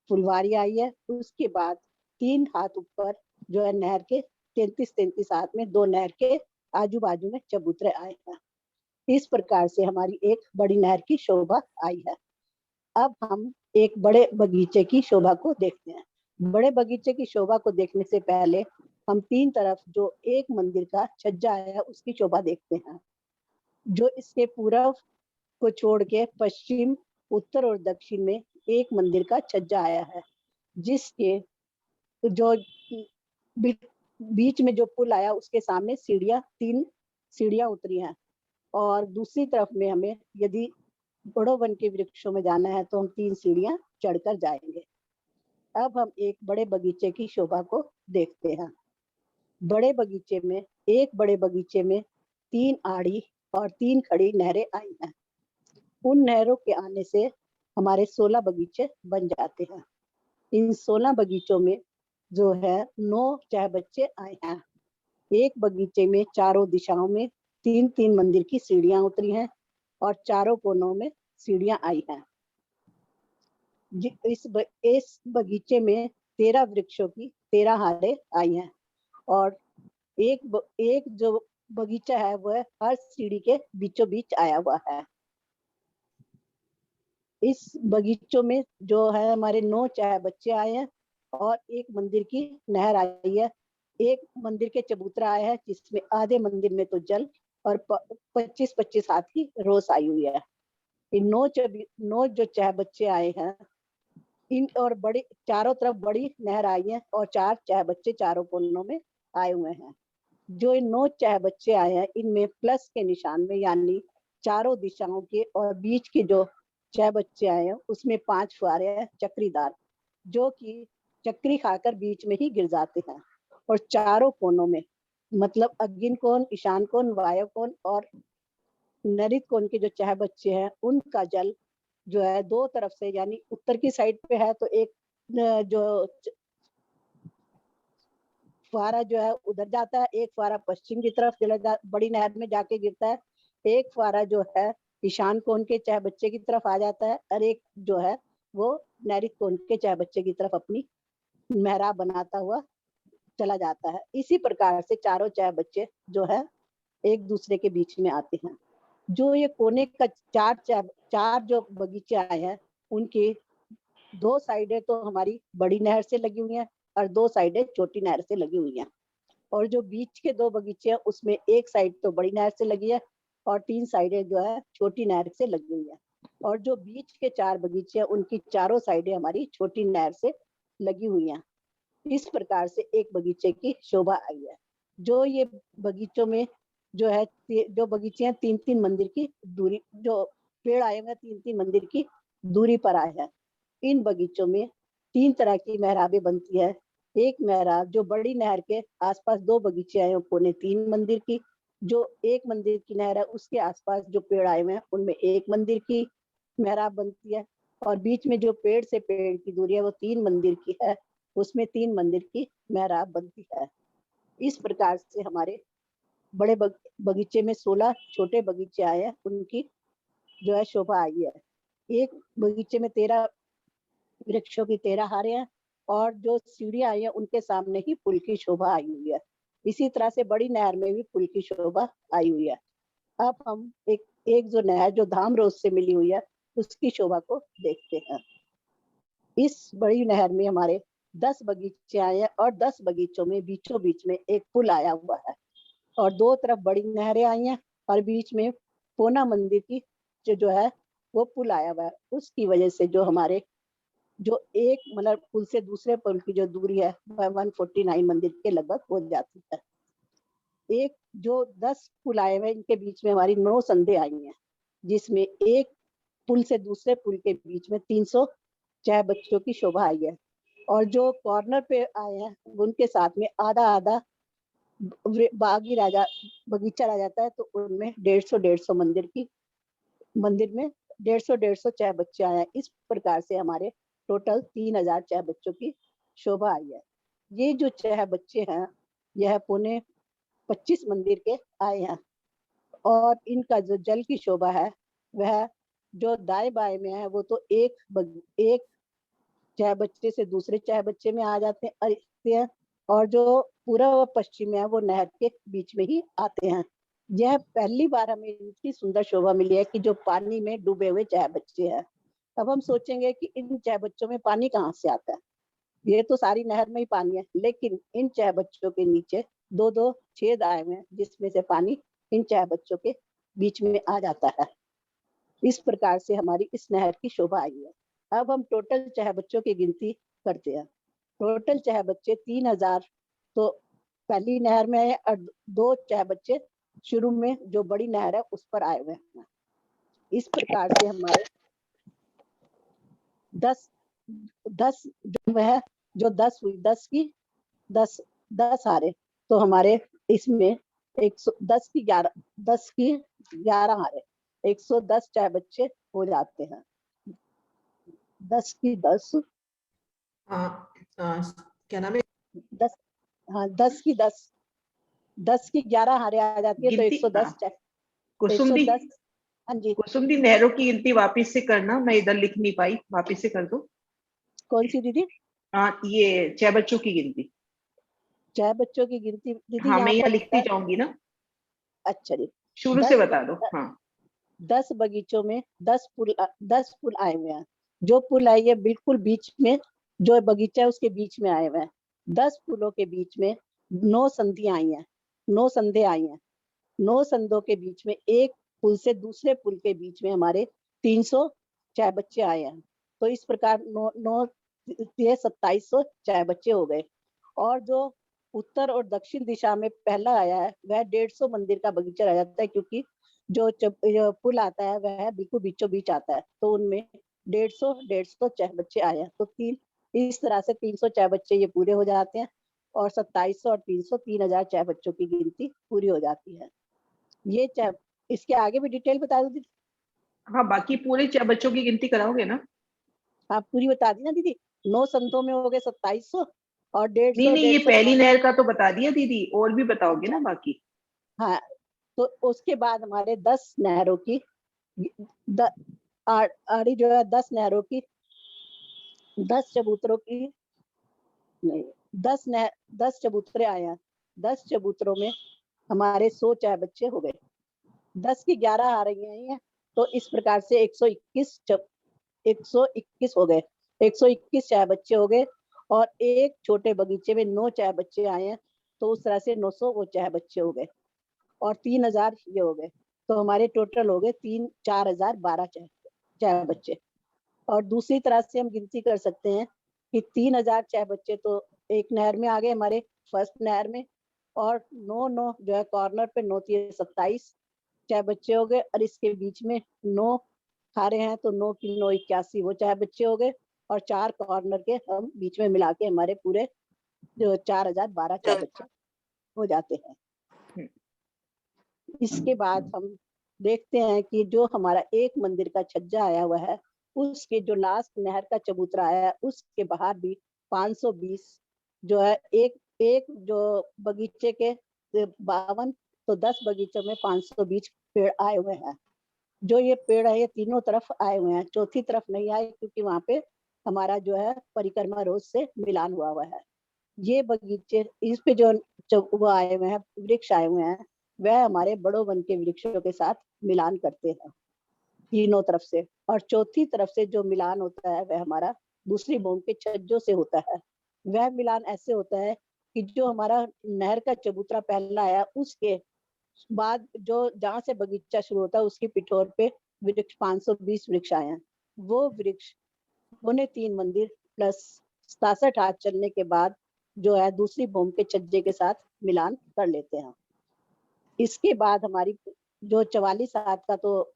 फुलवारी आई है। उसके बाद 3 हाथ ऊपर जो है नहर के 33 हाथ में 2 नहर के आजू बाजू में चबूतरे आए हैं। इस प्रकार से हमारी एक बड़ी नहर की शोभा आई है। अब हम एक बड़े बगीचे की शोभा को देखते हैं। बड़े बगीचे की शोभा को देखने से पहले हम 3 तरफ जो एक मंदिर का छज्जा है उसकी शोभा देखते हैं। जो इसके पूर्व को छोड़ के पश्चिम, उत्तर और दक्षिण में एक मंदिर का छज्जा आया है, जिसके जो बीच में जो पुल आया उसके सामने सीढ़ियां 3 सीढ़ियां उतरी हैं। और दूसरी तरफ में हमें यदि बड़ो वन के वृक्षों में जाना है तो हम 3 सीढ़ियां चढ़कर जाएंगे। अब हम एक बड़े बगीचे की शोभा को देखते हैं। बड़े बगीचे में 3 आड़ी और 3 खड़ी नहरें आई हैं। उन नहरों के आने से हमारे 16 बगीचे बन जाते हैं। इन 16 बगीचों में जो है 9 चाय बच्चे आए हैं। एक बगीचे में चारों दिशाओं में 3-3 मंदिर की सीढ़ियां उतरी हैं और चारों कोनों में सीढ़ियां आई हैं। इस बगीचे में 13 वृक्षों की 13 हारें आई हैं और एक जो बगीचा है वह हर सीढ़ी के बीचों बीच आया हुआ है। इस बगीचों में जो है हमारे 9 चाय बच्चे आए हैं और एक मंदिर की नहर आई है। एक मंदिर के चबूतरा आया है, जिसमें आधे मंदिर में तो जल और 25-25 हाथ की रोस आई हुई है। इन 9 जो चाय बच्चे आए हैं, इन और बड़ी चारों तरफ बड़ी नहर आई है और 4 चाय बच्चे चारों कोनों में आए हुए हैं। जो इन 9 चाय बच्चे आए हैं, इनमें प्लस के निशान में यानी चारों दिशाओं के और बीच के जो 6 बच्चे आए हैं उसमें 5 फुहारे हैं चक्रीदार, जो कि चक्री खाकर बीच में ही गिर जाते हैं। और चारों कोनों में मतलब अग्नि कोण, ईशान कोण, वायु कोण और नैऋत्य कोण के जो 6 बच्चे हैं उनका जल जो है दो तरफ से, यानी उत्तर की साइड पे है तो एक जो फुहारा जो है उधर जाता है, एक फुहारा पश्चिम की तरफ बड़ी नहर में जाके गिरता है, एक फुहारा जो है ईशान कोण के 6 बच्चे की तरफ आ जाता है और एक जो है वो नैऋत्य कोण के 6 बच्चे की तरफ अपनी मेहराब बनाता हुआ चला जाता है। इसी प्रकार से चारों 6 बच्चे जो है एक दूसरे के बीच में आते हैं। जो ये कोने का चार जो बगीचे आए हैं उनकी 2 साइडें तो हमारी बड़ी नहर से लगी हुई हैं और 2 साइडें छोटी नहर से लगी हुई हैं। और जो बीच के 2 बगीचे हैं उसमें एक साइड तो बड़ी नहर से लगी है और 3 साइडें जो है छोटी नहर से लगी हुई है। और जो बीच के 4 बगीचे हैं उनकी चारों साइडें हमारी छोटी नहर से लगी हुई हैं। इस प्रकार से एक बगीचे की शोभा आई है। जो ये बगीचों में जो है जो बगीचे हैं 3-3 मंदिर की दूरी, जो पेड़ आए हुए 3-3 मंदिर की दूरी पर आए हैं। इन बगीचों में 3 तरह की मेहराबें बनती है। एक मेहराब जो बड़ी नहर के आसपास 2 बगीचे आए हैं पौने 3 मंदिर की, जो एक मंदिर की नहर है उसके आसपास जो पेड़ आए हुए हैं उनमें 1 मंदिर की मेहराब बनती है। और बीच में जो पेड़ से पेड़ की दूरी है वो 3 मंदिर की है, उसमें 3 मंदिर की मेहराब बनती है। इस प्रकार से हमारे बड़े बगीचे में 16 छोटे बगीचे आए हैं, उनकी जो है शोभा आई है। एक बगीचे में 13 वृक्षों की 13 हारे हैं और जो सीढ़ियां आई है उनके सामने ही पुल की शोभा आई हुई है। इसी तरह से बड़ी नहर में भी पुल की शोभा आई हुई है। अब हम एक जो नहर जो धाम रोज से मिली हुई है उसकी शोभा को देखते हैं। इस बड़ी नहर में हमारे 10 बगीचे आए हैं और 10 बगीचों में बीचों बीच में एक पुल आया हुआ है और 2 तरफ बड़ी नहरें आई हैं और बीच में पूना मंदिर की जो है वो पुल आया हुआ है। उसकी वजह से जो हमारे जो एक मतलब पुल से दूसरे पुल की जो दूरी है वह 149 मंदिर के लगभग हो जाती है। एक जो 10 पुल आए हुए इनके बीच में हमारी 9 संधे आई हैं, जिसमें एक पुल से दूसरे पुल के बीच में 306 बच्चों की शोभा आई है। और जो कॉर्नर पे आए हैं उनके साथ में आधा आधा बागी राजा बगीचा रह जाता है, तो उनमें 150 मंदिर में 150 6 बच्चे आए हैं। इस प्रकार से हमारे टोटल 3000 6 बच्चों की शोभा आई है। ये जो 6 बच्चे हैं यह पौने 25 मंदिर के आए हैं और इनका जो जल की शोभा है वह जो दाएं बाएं में है वो तो एक 6 बच्चे से दूसरे 6 बच्चे में आ जाते हैं और जो पूरा व पश्चिम में है वो नहर के बीच में ही आते हैं। यह पहली बार हमें इतनी सुंदर शोभा मिली है कि जो पानी में डूबे हुए 6 बच्चे हैं। अब हम सोचेंगे कि इन 6 बच्चों में पानी कहाँ से आता है, ये तो सारी नहर में ही पानी है, लेकिन इन 6 बच्चों के नीचे 2-2 छेद आए हुए हैं जिसमें से पानी इन 6 बच्चों के बीच में आ जाता है। इस प्रकार से हमारी इस नहर की शोभा आई है। अब हम टोटल 6 बच्चों की गिनती करते हैं। टोटल 6 बच्चे 3000 तो पहली नहर में है और 2 6 बच्चे शुरू में जो बड़ी नहर है उस पर आए हुए हैं। इस प्रकार से हमारे 10 जो है जो 10 हुई 10 की 10 हारे, तो हमारे इसमें 110 की 11 हारे 110 चाहे बच्चे हो जाते हैं। 10 की 10 क्या नाम है 10 हाँ 10 की 10 की 11 हारे आ जाती है तो गिनती 110 चाहे कुसुम दी 110। हाँ जी, कुसुम दी नहरों की गिनती वापिस से करना, मैं इधर लिख नहीं पाई, वापिस से कर दो। कौन सी दीदी? हाँ ये 6 बच्चों की गिनती। 6 बच्चों की गिनती दीदी हाँ मैं यहाँ यहाँ पर लिखती जाऊंगी ना, अच्छा जी। शुरू से बता दो। हाँ 10 बगीचों में 10 पुल आए हुए हैं। जो पुल आई है बिल्कुल बीच में, जो बगीचा है उसके बीच में आए हुए हैं। 10 पुलों के बीच में 9 संधियां आई हैं, 9 संधे आई हैं। 9 संधों के बीच में एक पुल से दूसरे पुल के बीच में हमारे 306 बच्चे आए हैं। तो इस प्रकार 9 2700 चाय बच्चे हो गए। और जो उत्तर और दक्षिण दिशा में पहला आया है वह 150 मंदिर का बगीचा रह जाता है, क्योंकि जो पुल आता है वह बिल्कुल बीचों बीच आता है, तो उनमें 150 चाय बच्चे आए हैं। तो इस तरह से 300 चाय बच्चे ये पूरे हो जाते हैं और 2700 और 300 3000 चाय बच्चों की गिनती पूरी हो जाती है। ये चाय, इसके आगे भी डिटेल बता दो दीदी। हाँ, बाकी पूरे बच्चों की गिनती कराओगे ना? आप पूरी बता दी ना दीदी। 9 संतों में हो गए 2700 और नहीं 150 नहीं, ये 150 पहली नहर का तो बता दिया दीदी, और भी बताओगे ना बाकी? हाँ, तो उसके बाद हमारे 10 नहरों की द, आड़ी जो है 10 नहरों की 10 चबूतरों की नहीं 10 चबूतरे आए हैं। 10 चबूतरों में हमारे 100 चाय बच्चे हो गए। 10 की 11 आ रही हैं, तो इस प्रकार से 121 हो गए। 121 चाय बच्चे हो गए और एक छोटे बगीचे में 9 चाय बच्चे आए हैं, तो उस तरह से 900 वो चाय बच्चे हो गए और 3000 ये हो गए। तो हमारे टोटल हो गए 4012 चाय बच्चे। और दूसरी तरह से हम गिनती कर सकते हैं कि 3000 चाय बच्चे तो एक नहर में आ गए हमारे फर्स्ट नहर में, और 9 जो है कॉर्नर पे 9 27 चाय बच्चे हो गए, और इसके बीच में 9 खारे हैं, तो 9 की 9 81 वो चाय बच्चे हो गए, और 4 कॉर्नर के हम बीच में मिला के हमारे पूरे जो 4012 चाय बच्चे हो जाते हैं। इसके बाद हम देखते हैं कि जो हमारा एक मंदिर का छज्जा आया हुआ है, उसके जो लास्ट नहर का चबूतरा आया है, उसके बाहर भी 520 जो है एक जो बगीचे के 52, तो 10 बगीचों में 520 पेड़ आए हुए हैं। जो ये पेड़ है ये तीनों तरफ आए हुए हैं, चौथी तरफ नहीं आए क्योंकि वहां पे हमारा जो है परिक्रमा रोज से मिलान हुआ हुआ है। ये बगीचे इस पे जो वो आए हुए हैं, वृक्ष आए हुए हैं, वह हमारे बड़ो वन के वृक्षों के साथ मिलान करते हैं तीनों तरफ से। और चौथी तरफ से जो मिलान होता है वह हमारा दूसरी भूमि के छज्जों से होता है। वह मिलान ऐसे होता है कि जो हमारा नहर का चबूतरा पहला आया, उसके बाद जो जहाँ से बगीचा शुरू होता है उसकी पिठोर पे वृक्ष 520 वृक्ष आए हैं। वो वृक्ष 3.25 मंदिर प्लस 67 हाथ चलने के बाद जो है दूसरी भूमि के छज्जे के साथ मिलान कर लेते हैं। इसके बाद हमारी जो 44 हाथ का तो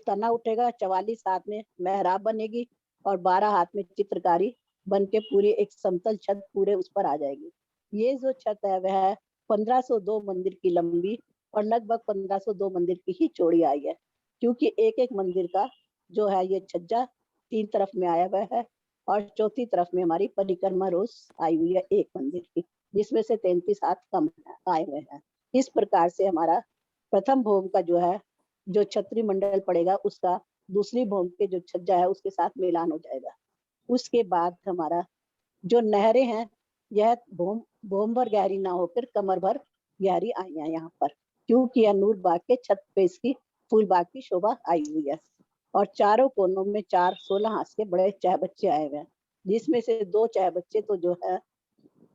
तना उठेगा, 44 हाथ में मेहराब बनेगी और 12 हाथ में चित्रकारी बन के पूरी एक समतल छत पूरे उस पर आ जाएगी। ये जो छत है वह 1502 मंदिर की लंबी और लगभग 1502 मंदिर की ही चौड़ी आई है, क्योंकि एक एक मंदिर का जो है ये छज्जा 3 तरफ में आया हुआ है और चौथी तरफ में हमारी परिक्रमा रोज आई हुई है एक मंदिर की, जिसमें से 33 हाथ कम आए हुए हैं। इस प्रकार से हमारा प्रथम भोम का जो है जो छत्री मंडल पड़ेगा उसका दूसरी भोम के जो छज्जा है उसके साथ मिलान हो जाएगा। उसके बाद हमारा जो नहरें हैं यह भोम भर गहरी ना होकर कमर भर गहरी आई है यहाँ पर, क्योंकि यह नूर बाग के छत पे इसकी फूल बाग की शोभा आई हुई है। और चारों कोनों में 4 16 हाथ के बड़े चाय बच्चे आए हुए हैं, जिसमें से 2 चाय बच्चे तो जो है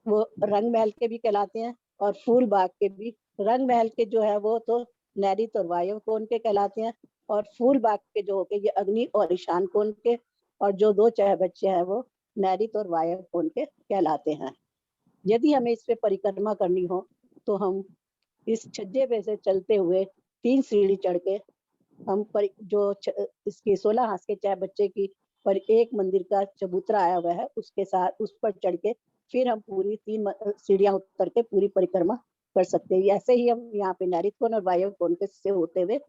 वो रंग महल के भी कहलाते हैं और फूल बाग के भी। रंग महल के जो है वो तो नैऋत और वायव्य कोण के कहलाते हैं, और फूल बाग के जो होके ये अग्नि और ईशान कोण के, और जो 2 चाय बच्चे हैं वो नैऋत और वायव्य कोण के कहलाते हैं। यदि हमें इस पे परिक्रमा करनी हो तो हम इस छज्जे पे से चलते हुए 3 सीढ़ी चढ़ के हम इसके 16 हाथ के चाय बच्चे की पर एक मंदिर का चबूतरा आया हुआ है उसके साथ उस पर चढ़ के फिर हम पूरी 3 सीढ़ियां उतर के पूरी परिक्रमा कर सकते हैं। ऐसे ही हम यहाँ पे नैऋत कोण और वायव्य कोण के से होते हुए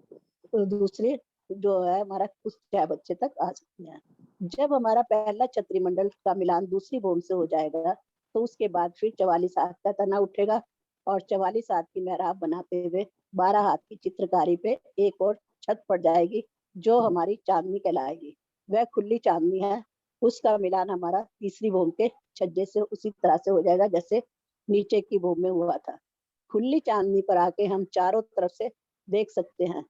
दूसरे जो है हमारा उस चाय बच्चे तक आ सकते हैं। जब हमारा पहला छत्री मंडल का मिलान दूसरी भूमि से हो जाएगा तो उसके बाद फिर 44 हाथ का तना उठेगा और 44 हाथ की मेहराब बनाते हुए 12 हाथ की चित्रकारी पे एक और छत पड़ जाएगी जो हमारी चांदनी कहलाएगी। वह खुली चांदनी है, उसका मिलान हमारा तीसरी भूमि के छज्जे से उसी तरह से हो जाएगा जैसे नीचे की भूमि में हुआ था। खुली चांदनी पर आके हम चारों तरफ से देख सकते हैं।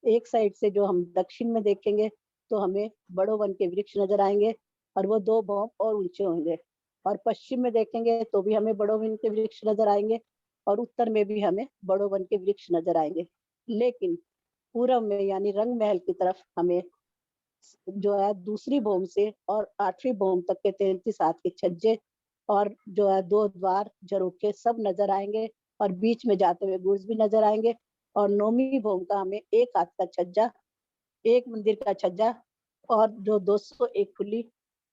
एक साइड से जो हम दक्षिण में देखेंगे तो हमें बड़ो वन के वृक्ष नजर आएंगे और वो 2 भौम और ऊंचे होंगे, और पश्चिम में देखेंगे तो भी हमें बड़ो वन के वृक्ष नजर आएंगे और उत्तर में भी हमें बड़ो वन के वृक्ष नजर आएंगे। लेकिन पूरब में यानी रंग महल की तरफ हमें जो है दूसरी भूमि से और 8वीं भूमि तक के 33 हाथ के छज्जे और जो है 2 द्वार झरोखे सब नजर आएंगे और बीच में जाते हुए गुर्ज भी नजर आएंगे और नौवीं भूमिका में एक हाथ का छज्जा, एक मंदिर का छज्जा और जो 201 खुली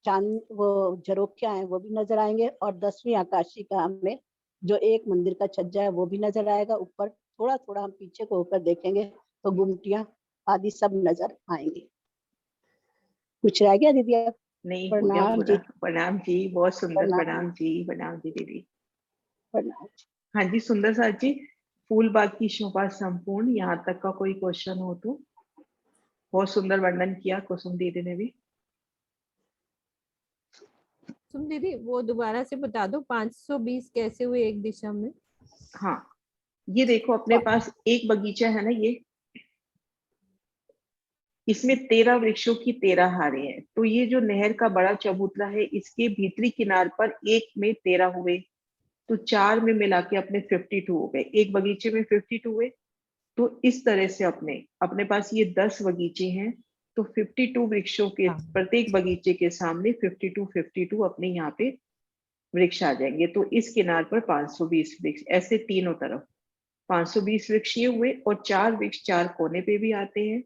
चांद वो झरोखियां हैं वो भी नजर आएंगे। और 10वीं आकाशिका में जो एक मंदिर का छज्जा है वो भी नजर आएगा। ऊपर थोड़ा थोड़ा हम पीछे को होकर देखेंगे तो गुमटियां आदि सब नजर आएंगी। कुछ रह गया दीदी? आप नहीं, हो गया प्रणाम पूरा। जी। प्रणाम जी, बहुत सुंदर। प्रणाम प्रणाम जी दीदी। प्रणाम। हाँ जी, सुंदर साथ जी, फूल बाग की शोभा संपूर्ण, यहाँ तक का कोई क्वेश्चन हो तो? बहुत सुंदर वर्णन किया कुसुम दीदी ने भी। तुम दीदी वो दोबारा से बता दो, 520 कैसे हुए एक दिशा में? हाँ, ये देखो अपने पास एक बगीचा है ना, ये इसमें 13 वृक्षों की 13 हारें हैं। तो ये जो नहर का बड़ा चबूतरा है, इसके भीतरी किनार पर एक में 13 हुए, तो 4 में मिला के अपने 52 हो गए। एक बगीचे में 52 हुए। तो इस तरह से अपने अपने पास ये 10 बगीचे हैं, तो 52 वृक्षों के हाँ। प्रत्येक बगीचे के सामने 52 अपने यहाँ पे वृक्ष आ जाएंगे। तो इस किनार पर 520 वृक्ष, ऐसे तीनों तरफ 520 वृक्ष ये हुए, और 4 वृक्ष 4 कोने पे भी आते हैं।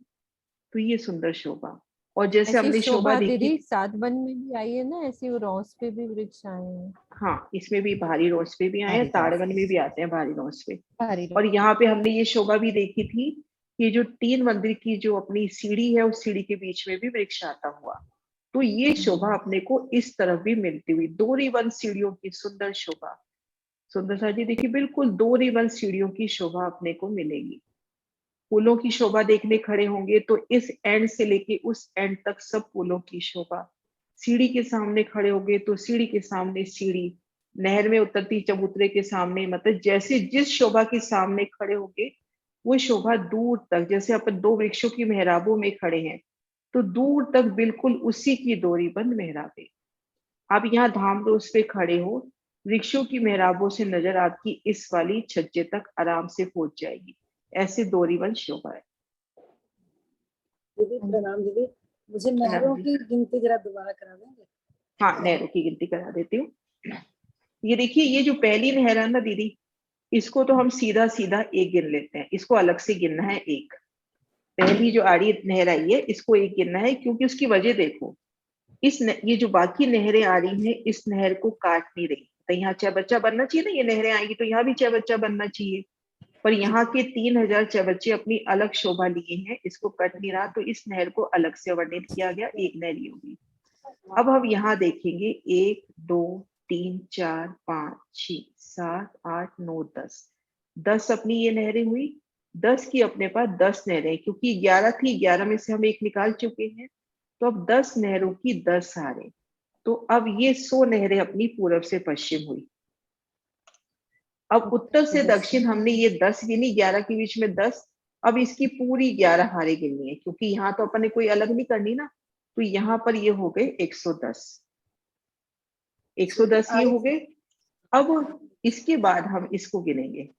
तो ये सुंदर शोभा। और जैसे ऐसी हमने शोभा शोभा देखी, दीदी सातवन में भी आई है ना, ऐसी रॉस पे भी वृक्ष आए हैं। हाँ, इसमें भी भारी रोज पे भी आए हैं, भारी रॉस ताड़वन में भी आते हैं भारी रोज पे। भारी और रॉस। यहाँ पे हमने ये शोभा भी देखी थी कि जो 3 मंदिर की जो अपनी सीढ़ी है, उस सीढ़ी के बीच में भी वृक्ष आता हुआ। तो ये शोभा अपने को इस तरफ भी मिलती हुई, 2 रिबन सीढ़ियों की सुंदर शोभा। सुंदर सा जी देखिए, बिल्कुल 2 रिबन सीढ़ियों की शोभा अपने को मिलेगी। फूलों की शोभा देखने खड़े होंगे तो इस एंड से लेके उस एंड तक सब फूलों की शोभा। सीढ़ी के सामने खड़े होंगे तो सीढ़ी के सामने सीढ़ी, नहर में उतरती चबूतरे के सामने, मतलब जैसे जिस शोभा के सामने खड़े होंगे वो शोभा दूर तक, जैसे अपन 2 वृक्षों की मेहराबों में खड़े हैं तो दूर तक बिल्कुल उसी की डोरी बंद मेहराबें। आप यहाँ धाम रोज पे खड़े हो, वृक्षों की मेहराबों से नजर आपकी इस वाली छज्जे तक आराम से पहुंच जाएगी। ऐसे डोरीबंद शोभा है। दीदी प्रणाम दीदी, मुझे प्रणाम नहरों जी। की गिनती जरा दोबारा करा देंगे? हाँ, नहरों की गिनती करा देती हूँ। ये देखिए, ये जो पहली नहर है ना दीदी, इसको तो हम सीधा सीधा एक गिन लेते हैं, इसको अलग से गिनना है एक। पहली जो आड़ी नहर आई है इसको एक गिनना है, क्योंकि उसकी वजह देखो, ये जो बाकी नहरें आ रही हैं इस नहर को काट नहीं रही। तो यहाँ चौबच्चा बनना चाहिए ना, ये नहरें आएंगी तो यहाँ भी चौबच्चा बनना चाहिए, पर यहाँ के 3000 चौबच्चे अपनी अलग शोभा लिए हैं, इसको कट नहीं रहा, तो इस नहर को अलग से वर्णित किया गया, एक नहर ही होगी। अब हम यहाँ देखेंगे 1 2 3 4 5 6 7 8 9 10 अपनी ये नहरें हुई। 10 की अपने पास 10 नहरें, क्योंकि 11 थी, 11 में से हम एक निकाल चुके हैं, तो अब 10 नहरों की 10 हारें। तो अब ये 100 नहरें अपनी पूरब से पश्चिम हुई। अब उत्तर से दक्षिण हमने ये 10 गिनी, 11 के बीच में 10। अब इसकी पूरी 11 हारें गिननी है, क्योंकि यहाँ तो अपन ने कोई अलग नहीं करनी ना, तो यहाँ पर ये हो गए 110। 110 ये हो गए। अब इसके बाद हम इसको गिनेंगे।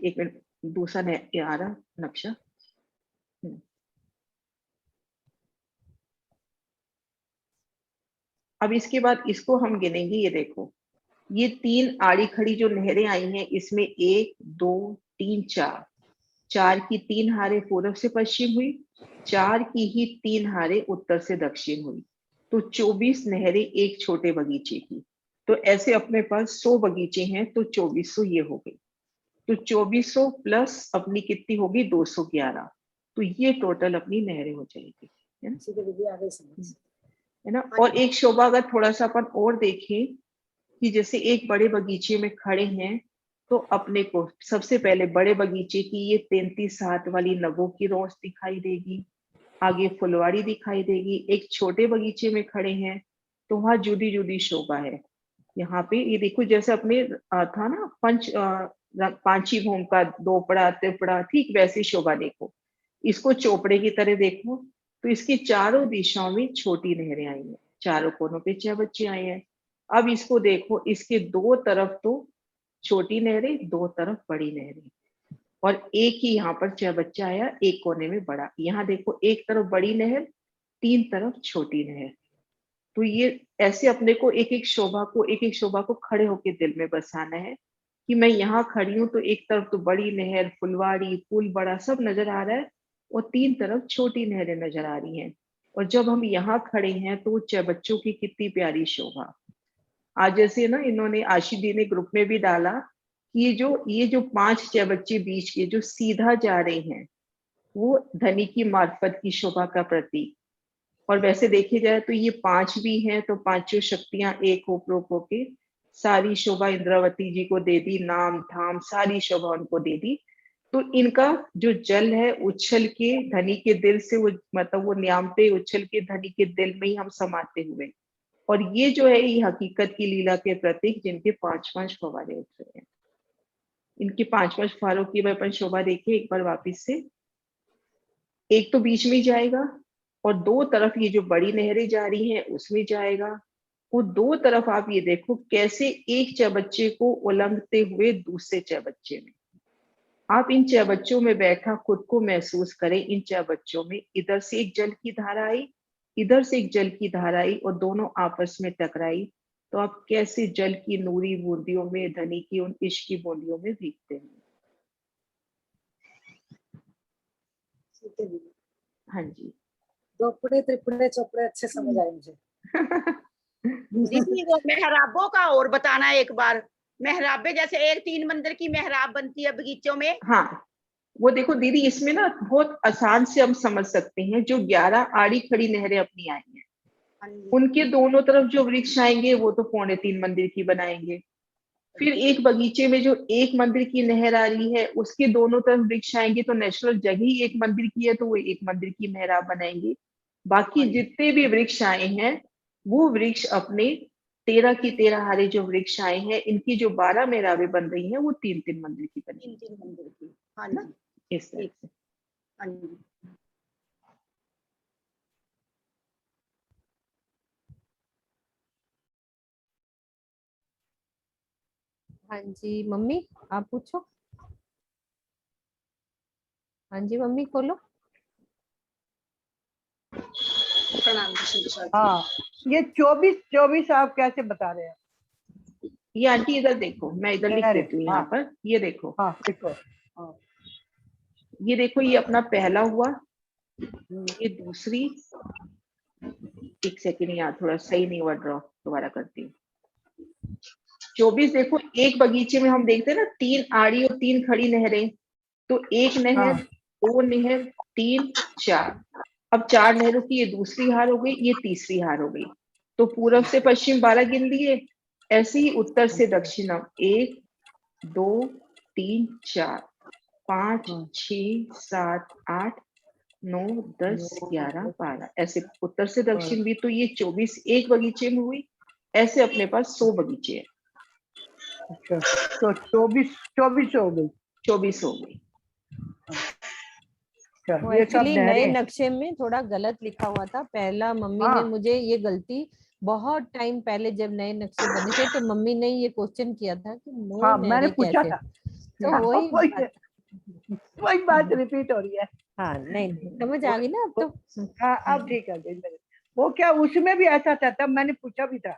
एक मिनट, दूसरा ये आ रहा नक्शा। अब इसके बाद इसको हम गिनेंगे। ये देखो, ये 3 आड़ी खड़ी जो नहरें आई हैं, इसमें 1 2 3 4, 4 की 3 हारें पूर्व से पश्चिम हुई, 4 की ही 3 हारें उत्तर से दक्षिण हुई। तो 24 नहरें एक छोटे बगीचे की। तो ऐसे अपने पास 100 बगीचे हैं, तो 2400 ये हो गई। तो 2400 प्लस अपनी कितनी होगी, 211। तो ये टोटल अपनी नहरें हो जाएगी, है ना? ठीक है दीदी, आगे समझ। है ना? और एक शोभा अगर थोड़ा सा अपन और देखें कि जैसे एक बड़े बगीचे में खड़े हैं, तो अपने को सबसे पहले बड़े बगीचे की ये 33 हाथ वाली नगों की रोज दिखाई देगी, आगे फुलवाड़ी दिखाई देगी। एक छोटे बगीचे में खड़े हैं तो वहां जुदी जुदी शोभा है। यहाँ पे ये देखो, जैसे अपने था ना पांची भूम का दोपड़ा तिपड़ा, ठीक वैसी शोभा देखो। इसको चोपड़े की तरह देखो, तो इसकी चारों दिशाओं में छोटी नहरें आई हैं, चारों कोनों पे चौबच्चे आए हैं। अब इसको देखो, इसके दो तरफ तो छोटी नहरें, दो तरफ बड़ी नहरें, और एक ही यहाँ पर चौबच्चा आया, एक कोने में बड़ा। यहाँ देखो, एक तरफ बड़ी नहर, 3 तरफ छोटी नहर। तो ये ऐसे अपने को एक एक शोभा को खड़े होके दिल में बसाना है कि मैं यहाँ खड़ी हूँ तो एक तरफ तो बड़ी नहर, फुलवाड़ी, पुल बड़ा सब नजर आ रहा है और तीन तरफ छोटी नहरें नजर आ रही हैं। और जब हम यहाँ खड़े हैं तो बच्चों की कितनी प्यारी शोभा। आज जैसे ना इन्होंने आशी दी ने ग्रुप में भी डाला कि ये जो 5 बच्चे बीच के जो सीधा जा रहे हैं वो धनी की मार्फत की शोभा का प्रतीक। और वैसे देखे जाए तो ये 5 भी हैं तो पांचों शक्तियां एक होप्रोप होके सारी शोभा इंद्रावती जी को दे दी, नाम धाम सारी शोभा उनको दे दी। तो इनका जो जल है उछल के धनी के दिल से वो मतलब वो न्यामते उछल के धनी के दिल में ही हम समाते हुए। और ये जो है ये हकीकत की लीला के प्रतीक जिनके 5-5 फव्वारे उठ रहे हैं। इनकी 5-5 फव्वारों की अपन शोभा देखिए एक बार वापिस से। एक तो बीच में जाएगा और दो तरफ ये जो बड़ी नहरें जा रही हैं उसमें जाएगा। वो दो तरफ आप ये देखो कैसे एक चबच्चे को उलंघते हुए दूसरे चबच्चे में। आप इन चबच्चों में बैठा खुद को महसूस करें। इन चबच्चों में इधर से एक जल की धारा आई, इधर से एक जल की धारा आई और दोनों आपस में टकराई। तो आप कैसे जल की नूरी बूंदियों में धनी की उन इश्क की बूंदियों में भीगते हैं। हाँ जी। दोपड़े त्रिपुड़े चौपड़े अच्छे समझ आए मुझे। दीदी वो मेहराबों का और बताना एक बार। मेहराबे जैसे एक 3 मंदिर की मेहराब बनती है बगीचों में। हाँ वो देखो दीदी इसमें ना बहुत आसान से हम समझ सकते हैं। जो 11 आड़ी खड़ी नहरें अपनी आई हैं उनके दोनों तरफ जो वृक्ष आएंगे वो तो 3.25 मंदिर की बनाएंगे। फिर एक बगीचे में जो 1 मंदिर की नहर आ रही है उसके दोनों तरफ वृक्ष आएंगे तो नेचुरल जगह ही 1 मंदिर की है तो वो 1 मंदिर की मेहराब बनाएंगे। बाकी जितने भी वृक्ष आए हैं वो वृक्ष अपने 13 की 13 हारे जो वृक्ष आए हैं इनकी जो 12 मेहराबें बन रही हैं वो 3-3 मंदिर की बनी। 3-3 मंदिर की। हाँ ना जी। इस तरह से। हाँ जी। हाँ जी मम्मी आप पूछो। हाँ जी मम्मी खोलो। प्रणाम जी। हाँ ये 24 आप कैसे बता रहे हैं? ये आंटी इधर देखो मैं इधर लिख अरे, देती हूँ यहाँ हाँ। पर। ये देखो हाँ देखो। हाँ। ये देखो ये अपना पहला हुआ, ये दूसरी। एक सेकेंड यहाँ थोड़ा सही नहीं हुआ ड्रॉ, दोबारा करती हूँ। 24 देखो एक बगीचे में हम देखते हैं ना 3 आड़ी और 3 खड़ी नहरें। तो 1 नहर, 2 नहर, 3, 4। अब 4 नहरों की ये दूसरी हार हो गई, ये तीसरी हार हो गई। तो पूरब से पश्चिम 12 गिन लिए। ऐसे ही उत्तर से दक्षिण 1, 2, 3, 4, 5, 6, 7, 8, 9, 10, 11, 12 ऐसे उत्तर से दक्षिण भी। तो ये 24 एक बगीचे में हुई। ऐसे अपने पास 100 बगीचे हैं। अच्छा तो 24 हो गई। 24 हो गई। वो एक्चुअली नए नक्शे में थोड़ा गलत लिखा हुआ था। पहला मम्मी ने मुझे ये गलती बहुत टाइम पहले जब नए नक्शे बने थे तो मम्मी ने ये क्वेश्चन किया था कि मैंने पूछा था। तो वही बात रिपीट हो रही है। हाँ नहीं समझ आ गई ना अब तो। हाँ अब ठीक है। वो क्या उसमें भी ऐसा था तब मैंने पूछा भी था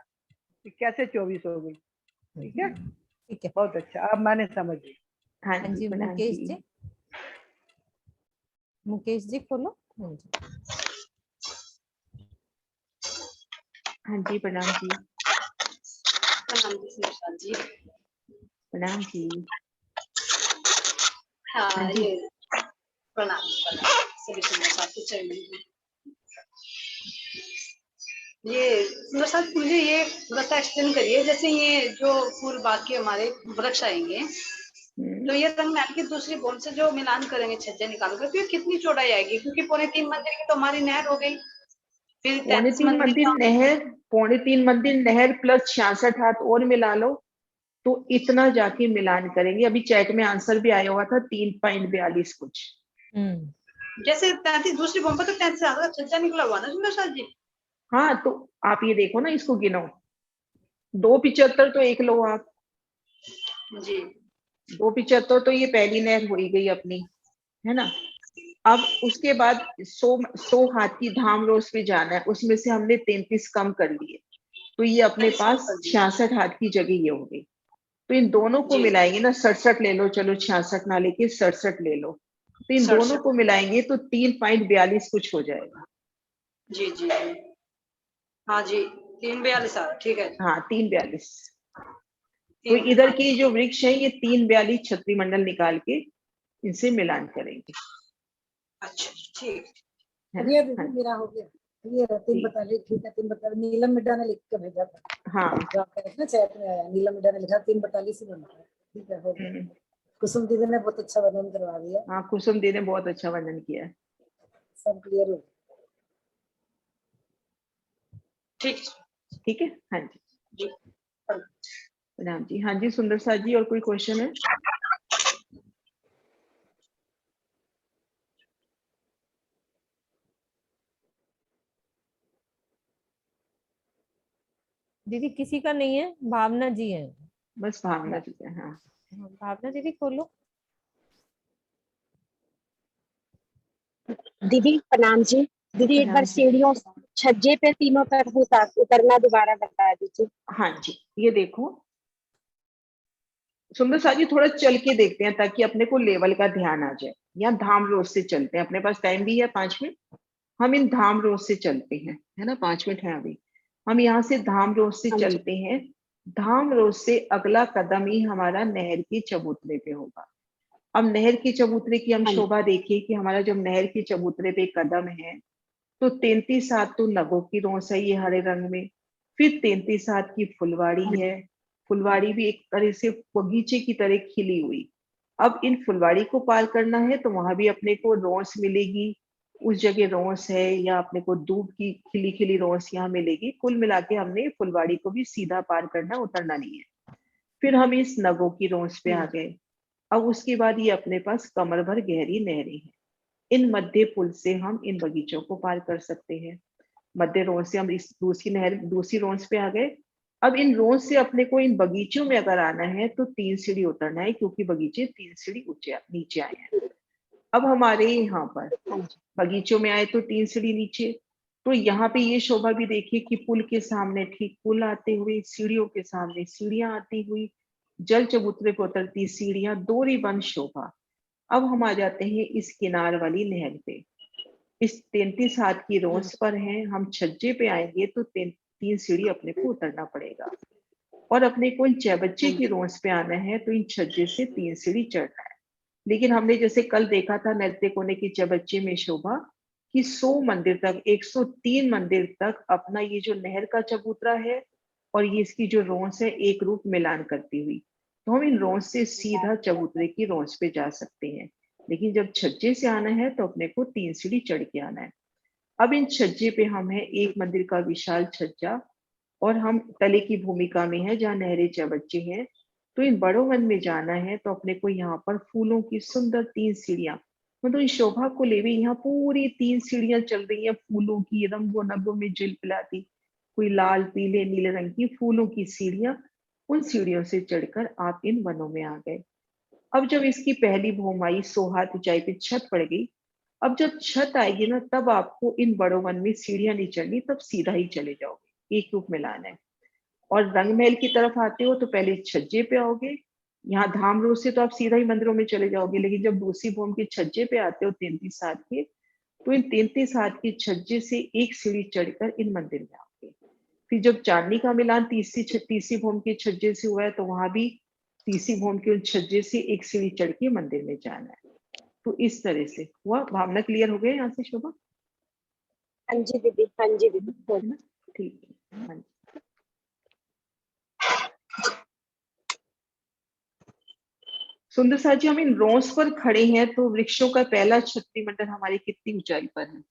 कि कैसे 24 हो गई। ठीक है ठीक है बहुत अच्छा अब मैंने समझ ली। हाँ जी मुकेश जी खोलो। हाँ जी प्रणाम जी। प्रणाम जी। प्रणाम जी। हाँ ये प्रणाम सभी ये सुंदर साहब मुझे ये थोड़ा सा एक्सप्लेन करिए। जैसे ये जो फूल बाकी हमारे वृक्ष आएंगे तो ये रंग महल की दूसरी बोल से जो मिलान करेंगे छज्जे निकाल कर तो कितनी चौड़ाई आएगी? क्योंकि 3.25 मंदिर की तो हमारी नहर हो गई। फिर 3.25 मंदिर नहर, 3.25 मंदिर नहर प्लस 66 हाथ और मिला लो तो इतना जाके मिलान करेंगे। अभी चैट में आंसर भी आया हुआ था 3.42 कुछ। जैसे 33 दूसरी बोल पर तो 33 हाथ का छज्जा निकला हुआ ना सुंदर साहब जी। हाँ तो आप ये देखो ना इसको गिनो 2.75 तो एक लो आप जी। 2.75 तो ये पहली नहर हो ही गई अपनी, है ना। अब उसके बाद 100 हाथ की धाम रोज पे जाना है। उसमें से हमने 33 कम कर लिए तो ये अपने पास 66 हाथ की जगह ये हो गई। तो इन दोनों को जी। मिलाएंगे ना, 67 ले लो, चलो 66 ना लेके 67 ले लो, तो इन दोनों 67 को मिलाएंगे तो 3.42 कुछ हो जाएगा। जी जी जी हाँ जी 342 आ रहा, ठीक है। हाँ 3.42। तो 3 इधर की जो वृक्ष है ये 3.42 छत्री मंडल निकाल के इनसे मिलान करेंगे, अच्छा ठीक। है क्लियर ना? दीदी हाँ मेरा हो गया। क्लियर है, 342 ठीक है। 342 नीलम मिड्डा ने लिख के भेजा था, हाँ। जो आपका ना चैट में आया, नीलम मिड्डा ने लिखा 342 ही बनता है। ठीक है, हो गया। हम्म, कुसुम दीदी ने बहुत अच्छा वर्णन करवा दिया, हाँ कुसुम दी ने बहुत अच्छा वर्णन किया है। सब क्लियर हो गया। ठीक ठीक है, हाँ जी। जी प्रणाम जी। हाँ जी सुंदर साथ जी, और कोई क्वेश्चन है? दीदी किसी का नहीं है, भावना जी है। बस भावना जी है, हाँ। भावना दीदी खोलो। दीदी प्रणाम जी। दीदी एक प्रणाम बार जी। सीढ़ियों छज्जे पे तीनों तरफ उतरना दोबारा बता दीजिए। हाँ जी, ये देखो सुंदर साथ जी, थोड़ा चल के देखते हैं ताकि अपने को लेवल का ध्यान आ जाए। यहाँ धाम रोड से चलते हैं, अपने पास टाइम भी है 5 मिनट, हम इन धाम रोड से चलते हैं, है ना, 5 मिनट है अभी। हम यहाँ से धाम रोड से हाँ जी। चलते हैं। धाम रोड से अगला कदम ही हमारा नहर की चबूतरे पे होगा। अब नहर की चबूतरे की हम हाँ जी। शोभा देखिए कि हमारा जब नहर की चबूतरे पे कदम है तो 33 हाथ तो नगों की रोस है, ये हरे रंग में। फिर 33 हाथ की फुलवाड़ी है, फुलवाड़ी भी एक तरह से बगीचे की तरह खिली हुई। अब इन फुलवाड़ी को पार करना है तो वहां भी अपने को रोस मिलेगी, उस जगह रोस है, या अपने को दूब की खिली खिली रोस यहाँ मिलेगी। कुल मिला के हमने फुलवाड़ी को भी सीधा पार करना, उतरना नहीं है। फिर हम इस नगों की रोस पे आ गए। अब उसके बाद ये अपने पास कमर भर गहरी नहरें हैं। इन मध्य पुल से हम इन बगीचों को पार कर सकते हैं। मध्य रोड से हम इस दूसरी रोड पे आ गए। अब इन रोड से अपने को इन बगीचों में अगर आना है तो 3 सीढ़ी उतरना है, क्योंकि बगीचे 3 सीढ़ी नीचे आए हैं। अब हमारे यहाँ पर बगीचों में आए तो 3 सीढ़ी नीचे। तो यहाँ पे ये शोभा भी देखिए कि पुल के सामने ठीक पुल आते हुए, सीढ़ियों के सामने सीढ़ियां आती हुई, जल चबूतरे को उतरती सीढ़ियां, दोहरी बंद शोभा। अब हम आ जाते हैं इस किनार वाली नहर पे। इस 33 हाथ की रोस पर हैं, हम छज्जे पे आएंगे तो 3 सीढ़ी अपने को उतरना पड़ेगा। और अपने को इन चैबच्चे की रोस पे आना है तो इन छज्जे से 3 सीढ़ी चढ़ना है। लेकिन हमने जैसे कल देखा था नृत्य कोने की चैबच्चे में शोभा कि 100 मंदिर तक, 103 मंदिर तक अपना ये जो नहर का चबूतरा है और ये इसकी जो रोस है एक रूप मिलान करती हुई, तो हम इन रोस से सीधा चबूतरे की रोस पे जा सकते हैं। लेकिन जब छज्जे से आना है तो अपने को 3 सीढ़ी चढ़ के आना है। अब इन छज्जे पे हम है एक मंदिर का विशाल छज्जा, और हम तले की भूमिका में है जहाँ नहरें चबच्चे हैं। तो इन बड़ों वन में जाना है तो अपने को यहाँ पर फूलों की सुंदर 3 सीढ़ियां, मतलब इस शोभा को ले यहाँ पूरी 3 सीढ़ियां चल रही हैं फूलों की, रंगों नगों में झिलमिलाती, कोई लाल पीले नीले रंग की फूलों की सीढ़ियां। उन सीढ़ियों से चढ़कर आप इन वनों में आ गए। अब जब इसकी पहली भौमाई 100 हाथ ऊंचाई पे छत पड़ गई, अब जब छत आएगी ना तब आपको इन बड़ों वन में सीढ़ियां नहीं चढ़नी, तब सीधा ही चले जाओगे, एक रूप मिलान है। और रंग महल की तरफ आते हो तो पहले छज्जे पे आओगे, यहाँ धाम रोड से तो आप सीधा ही मंदिरों में चले जाओगे। लेकिन जब दूसरी भूम के छज्जे पे आते हो 33 हाथ के, तो इन 33 हाथ के छज्जे से एक सीढ़ी चढ़कर इन मंदिर में आओगे। फिर जब चांदनी का मिलान तीसरी भूम के छज्जे से हुआ है तो वहां भी तीसरी भूम के छज्जे से एक सीढ़ी चढ़ के मंदिर में जाना है। तो इस तरह से हुआ। भावना क्लियर हो गया यहाँ से शोभा? हाँ जी दीदी, हाँ जी दीदी। है ना? ठीक है, हाँ जी। सुंदर साथ जी, हम इन रोस पर खड़े हैं तो वृक्षों का पहला छत्री मंडल हमारी कितनी ऊंचाई पर है?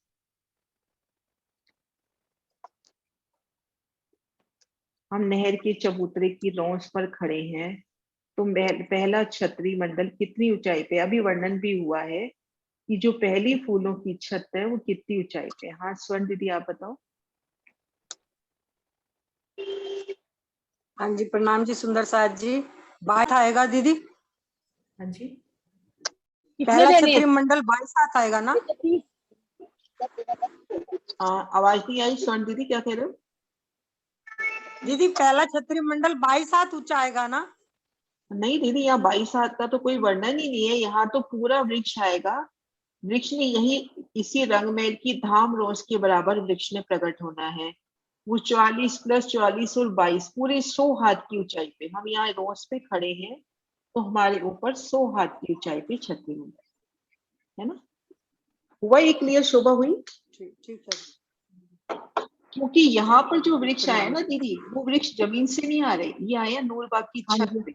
हम नहर के चबूतरे की रोस पर खड़े हैं तो पहला छत्री मंडल कितनी ऊंचाई पे? अभी वर्णन भी हुआ है कि जो पहली फूलों की छत है वो कितनी ऊंचाई पे? हाँ स्वर्ण दीदी आप बताओ। हाँ जी प्रणाम जी सुंदर साथ जी। बात आएगा दीदी, हाँ जी, पहला छत्री मंडल 22 हाथ आएगा ना? आवाज नहीं आई स्वर्ण दीदी, क्या कह रहे हो? दीदी पहला छत्री मंडल 22 हाथ ऊंचा आएगा ना? नहीं दीदी, यहाँ 22 हाथ का तो कोई वर्णन ही नहीं है, यहाँ तो पूरा वृक्ष आएगा। वृक्ष ने यही इसी रंगमहल की धाम रोज के बराबर वृक्ष ने प्रकट होना है। वो 44 + 44 और 22 पूरे 100 हाथ की ऊंचाई पे, हम यहाँ रोज पे खड़े हैं तो हमारे ऊपर 100 हाथ की ऊंचाई पे छतरी है ना। हुआ ये क्लियर शोभा हुई? ठीक है। क्योंकि यहाँ पर जो वृक्ष आया ना दीदी, वो वृक्ष जमीन से नहीं आ रहे, ये आया नूरबाग की छत पे।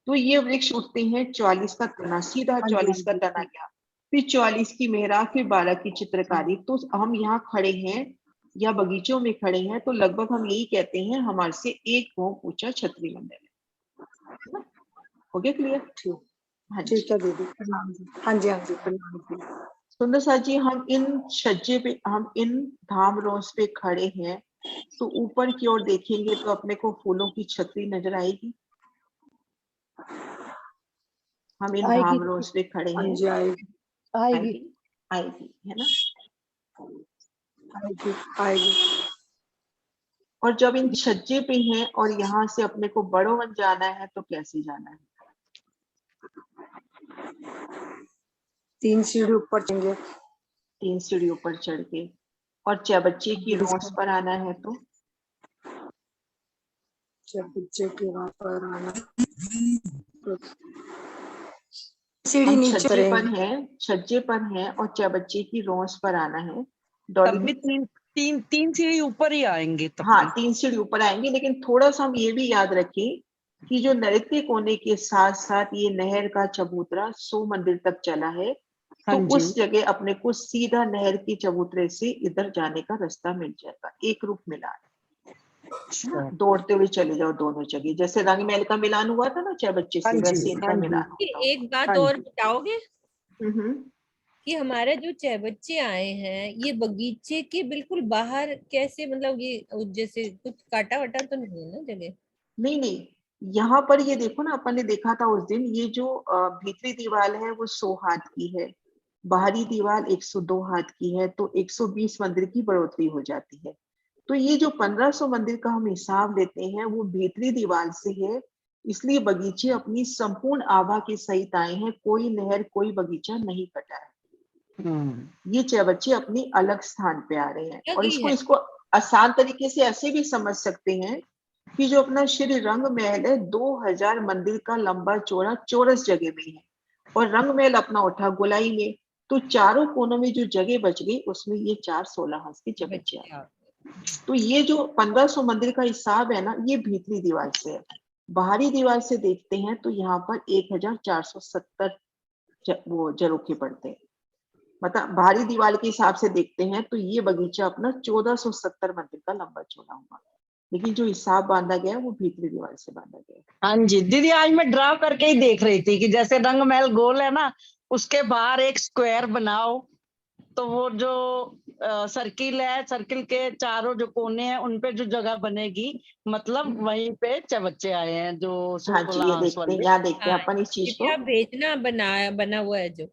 तो ये वृक्ष उठते हैं 44 का तना, सीधा 44 का तना गया, फिर 44 की मेहराब, फिर 12 की चित्रकारी। तो हम यहाँ खड़े हैं या बगीचों में खड़े हैं तो लगभग हम यही कहते हैं हमारे से 1 भोग ऊंचा छतरी मंदिर है। हो गया क्लियर? हाँ जी, ठीक है दीदी, प्रणाम जी। हाँ जी, हाँ जी, प्रणाम जी। सुंदर साथ जी, हम इन छज्जे पे, हम इन धाम रोज पे खड़े हैं तो ऊपर की ओर देखेंगे तो अपने को फूलों की छतरी नजर आएगी। हम इन धाम रोज पे खड़े हैं, आएगी आएगी है ना। आएगी आएगी। और जब इन छज्जे पे हैं और यहाँ से अपने को बड़ोवन जाना है तो कैसे जाना है? 3 सीढ़ी ऊपर चढ़ेंगे। 3 सीढ़ी ऊपर चढ़ के। और चबच्चे की रोस पर आना है तो चबच्चे के वहां पर आना, सीढ़ी नीचे पर है, छज्जे पर है और चबच्चे की रोस पर आना है। तब भी तीन सीढ़ी ऊपर ही आएंगे तब। हाँ, 3 सीढ़ी ऊपर आएंगे, लेकिन थोड़ा सा हम ये भी याद रखें कि जो नृत्य कोने के साथ साथ ये नहर का चबूतरा 100 मंदिर तक चला है। तो उस जगह अपने को सीधा नहर के चबूतरे से इधर जाने का रास्ता मिल जाएगा, एक रूप मिलान है ना। दौड़ते हुए चले जाओ दोनों जगह, जैसे रंगमहल का मिलान हुआ था ना चबच्चे से, वैसे इनका मिलान होगा। एक बात और बताओगे कि हमारे जो चबच्चे आए हैं ये बगीचे के बिल्कुल बाहर कैसे, मतलब ये जैसे कुछ काटा वाटा तो नहीं है ना जगह? नहीं नहीं, यहाँ पर ये देखो ना, अपन ने देखा था उस दिन, ये जो भीतरी दीवार है वो 100 हाथ की है, बाहरी दीवार 102 हाथ की है, तो 120 मंदिर की बढ़ोतरी हो जाती है। तो ये जो 1500 मंदिर का हम हिसाब लेते हैं वो भीतरी दीवार से है, इसलिए बगीचे अपनी संपूर्ण आभा के सहित आए हैं, कोई नहर कोई बगीचा नहीं कटा है। ये चबच्चे अपनी अलग स्थान पे आ रहे हैं। और इसको आसान तरीके से ऐसे भी समझ सकते हैं कि जो अपना श्री रंगमहल है 2000 मंदिर का लंबा चौड़ा चौरस जगह में है, और रंगमहल अपना उठा गोलाई में, तो चारों कोनों में जो जगह बच गई उसमें ये 4 16 हाथ के चबच्चे आ गए। तो ये जो 1500 मंदिर का हिसाब है ना, ये भीतरी दीवार से है। बाहरी दीवार से देखते हैं तो यहाँ पर 1470 वो जरोखे पड़ते हैं, मतलब बाहरी दीवार के हिसाब से देखते हैं तो ये बगीचा अपना 1470 मंदिर का लंबा चौड़ा हुआ, लेकिन जो हिसाब बांधा गया वो भीतरी दीवार से बांधा गया। हाँ जी दीदी, आज मैं ड्रा करके ही देख रही थी कि जैसे रंगमहल गोल है ना, उसके बाहर एक स्क्वायर बनाओ, तो वो जो सर्किल है, सर्किल के चारों जो कोने हैं उन पे जो जगह बनेगी, मतलब वहीं पे चबच्चे आए हैं जो हाँ जी, ये देखते हैं, यहाँ देखते हैं अपन इस चीज को। भेजना बना हुआ है जो,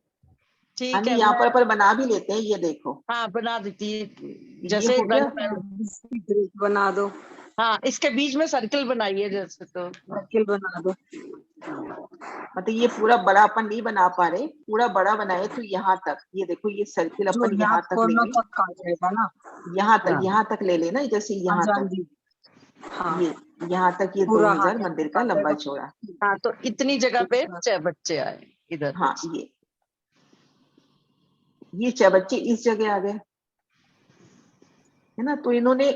ठीक है, यहाँ पर बना भी लेते हैं, ये देखो। हाँ बना देती है, जैसे बना दो। हाँ, इसके बीच में सर्किल बनाइए जैसे, तो सर्किल बना दो। मतलब ये पूरा बड़ा अपन नहीं बना पा रहे, पूरा बड़ा बनाए तो यहाँ तक, ये देखो ये सर्किल अपन यहाँ तक ले लें, यहाँ तक ले लेना, जैसे यहाँ तक, हाँ, ये यहाँ तक ये 2000 मंदिर का लंबा चौड़ा। हाँ, तो इतनी जगह पे चबच्चे आए इधर। हाँ, ये चबच्चे इस जगह आ गए है ना। तो इन्होंने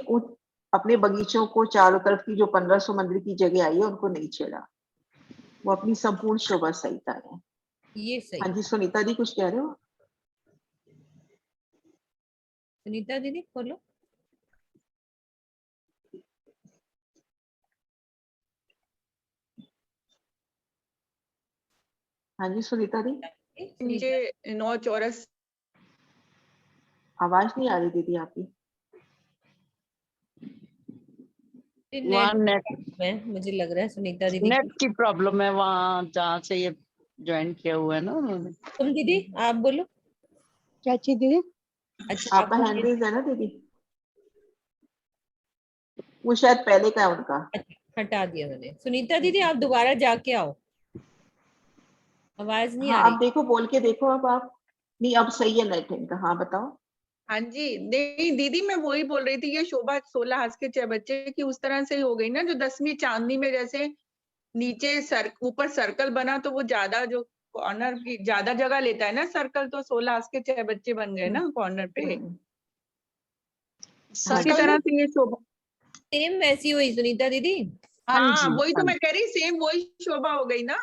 अपने बगीचों को चारों तरफ की जो 1500 मंदिर की जगह आई है उनको नहीं छेड़ा, वो अपनी संपूर्ण शोभा सहित आए हैं। ये सही। हाँ जी सुनीता दी, कुछ कह रहे हो? सुनीता दीदी खोलो। हाँ जी सुनीता दी। नीचे 9 चौरस। आवाज नहीं आ रही दीदी आपकी। नेट मुझे लग रहा है सुनीता दीदी नेट की प्रॉब्लम है वहाँ जहाँ से ये ज्वाइन किया हुआ है ना उन्होंने। तुम दीदी आप बोलो। क्या चीज दीदी? अच्छा, आपका हैंड रेज है ना दीदी, वो शायद पहले का है उनका। हटा दिया मैंने। सुनीता दीदी आप दोबारा जाके आओ। आवाज नहीं आ हाँ रही। अब देखो, बोल के देखो अब आप। नहीं अब सही है नेट इनका। हाँ बताओ। हाँ जी, नहीं दीदी मैं वही बोल रही थी, ये शोभा 16 हाथ के 6 बच्चे की उस तरह से ही हो गई ना, जो 10वीं चांदनी में जैसे नीचे ऊपर सर्कल बना तो वो ज्यादा जो कॉर्नर की ज्यादा जगह लेता है ना सर्कल, तो 16 हाथ के 6 बच्चे बन गए ना कॉर्नर पे। उसी सर्कल तरह में से ये शोभा, सेम वैसी हुई सुनीता दीदी। हाँ हाँ जी, वही तो हाँ मैं कह रही, सेम वही शोभा हो गई ना।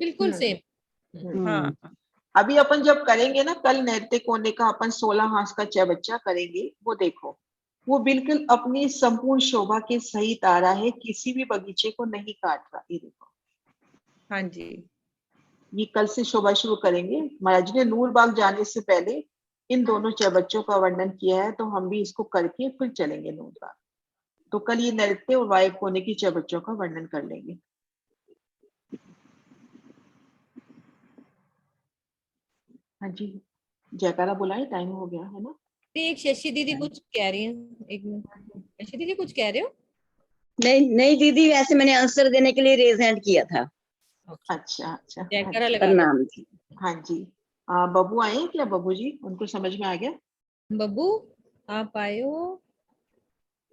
बिल्कुल सेम। हाँ अभी अपन जब करेंगे ना कल नैतिक होने का, अपन 16 हाथ का 6 बच्चा करेंगे, वो देखो वो बिल्कुल अपनी संपूर्ण शोभा के सही तारा है, किसी भी बगीचे को नहीं काट रहा। ये देखो, हाँ जी, ये कल से शोभा शुरू करेंगे। महाराज जी ने नूरबाग जाने से पहले इन दोनों 6 बच्चों का वर्णन किया है, तो हम भी इसको करके फिर चलेंगे नूरबाग। तो कल ये नृत्य और वायक होने की 6 बच्चों का वर्णन कर लेंगे। हाँ जी, जयकारा बुलाए, टाइम हो गया है ना। एक शशि दीदी कुछ कह रही हैं, एक मिनट। शशि दीदी कुछ कह रहे हो? नहीं नहीं दीदी, वैसे मैंने आंसर देने के लिए रेज हैंड किया था। अच्छा अच्छा, जयकारा लगा दो। प्रणाम जी। हाँ जी। बब्बू आए हैं क्या? बब्बू जी, उनको समझ में आ गया? बब्बू आप आए हो?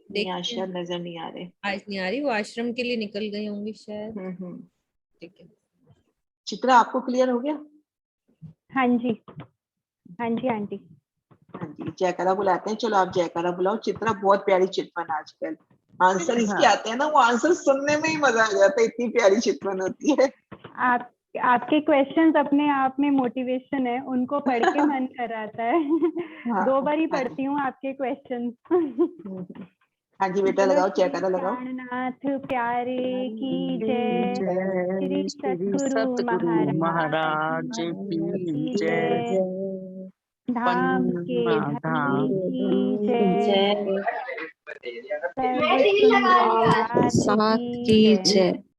नहीं, आज देखते हैं। शायद नजर नहीं आ रहे। आज नहीं आ रही, वो आश्रम के लिए निकल गई होंगी शायद। ठीक है। चित्रा आपको क्लियर हो गया? हाँ जी, हाँ जी आंटी। हाँ जी, जयकारा बुलाते हैं। चलो आप जयकारा बुलाओ। चित्रा बहुत प्यारी चितवन आजकल। आंसर इसके आते हैं ना, वो आंसर सुनने में ही मजा आ जाता है, इतनी प्यारी चितवन होती है। आपके क्वेश्चंस अपने आप में मोटिवेशन है, उनको पढ़ के मन कर आता है। हाँ, 2 बार ही हाँ पढ़ती हूँ आपके क्वेश्चंस। हाँ जी बेटा, लगाओ जयकारा लगाओ। प्राणनाथ प्यारे की जय, श्री श्री सतगुरु महाराज की जय, धाम के पन्ना धनी धाम की जय, जय, सर्व सुंदर साथ साथ की की जय। जय।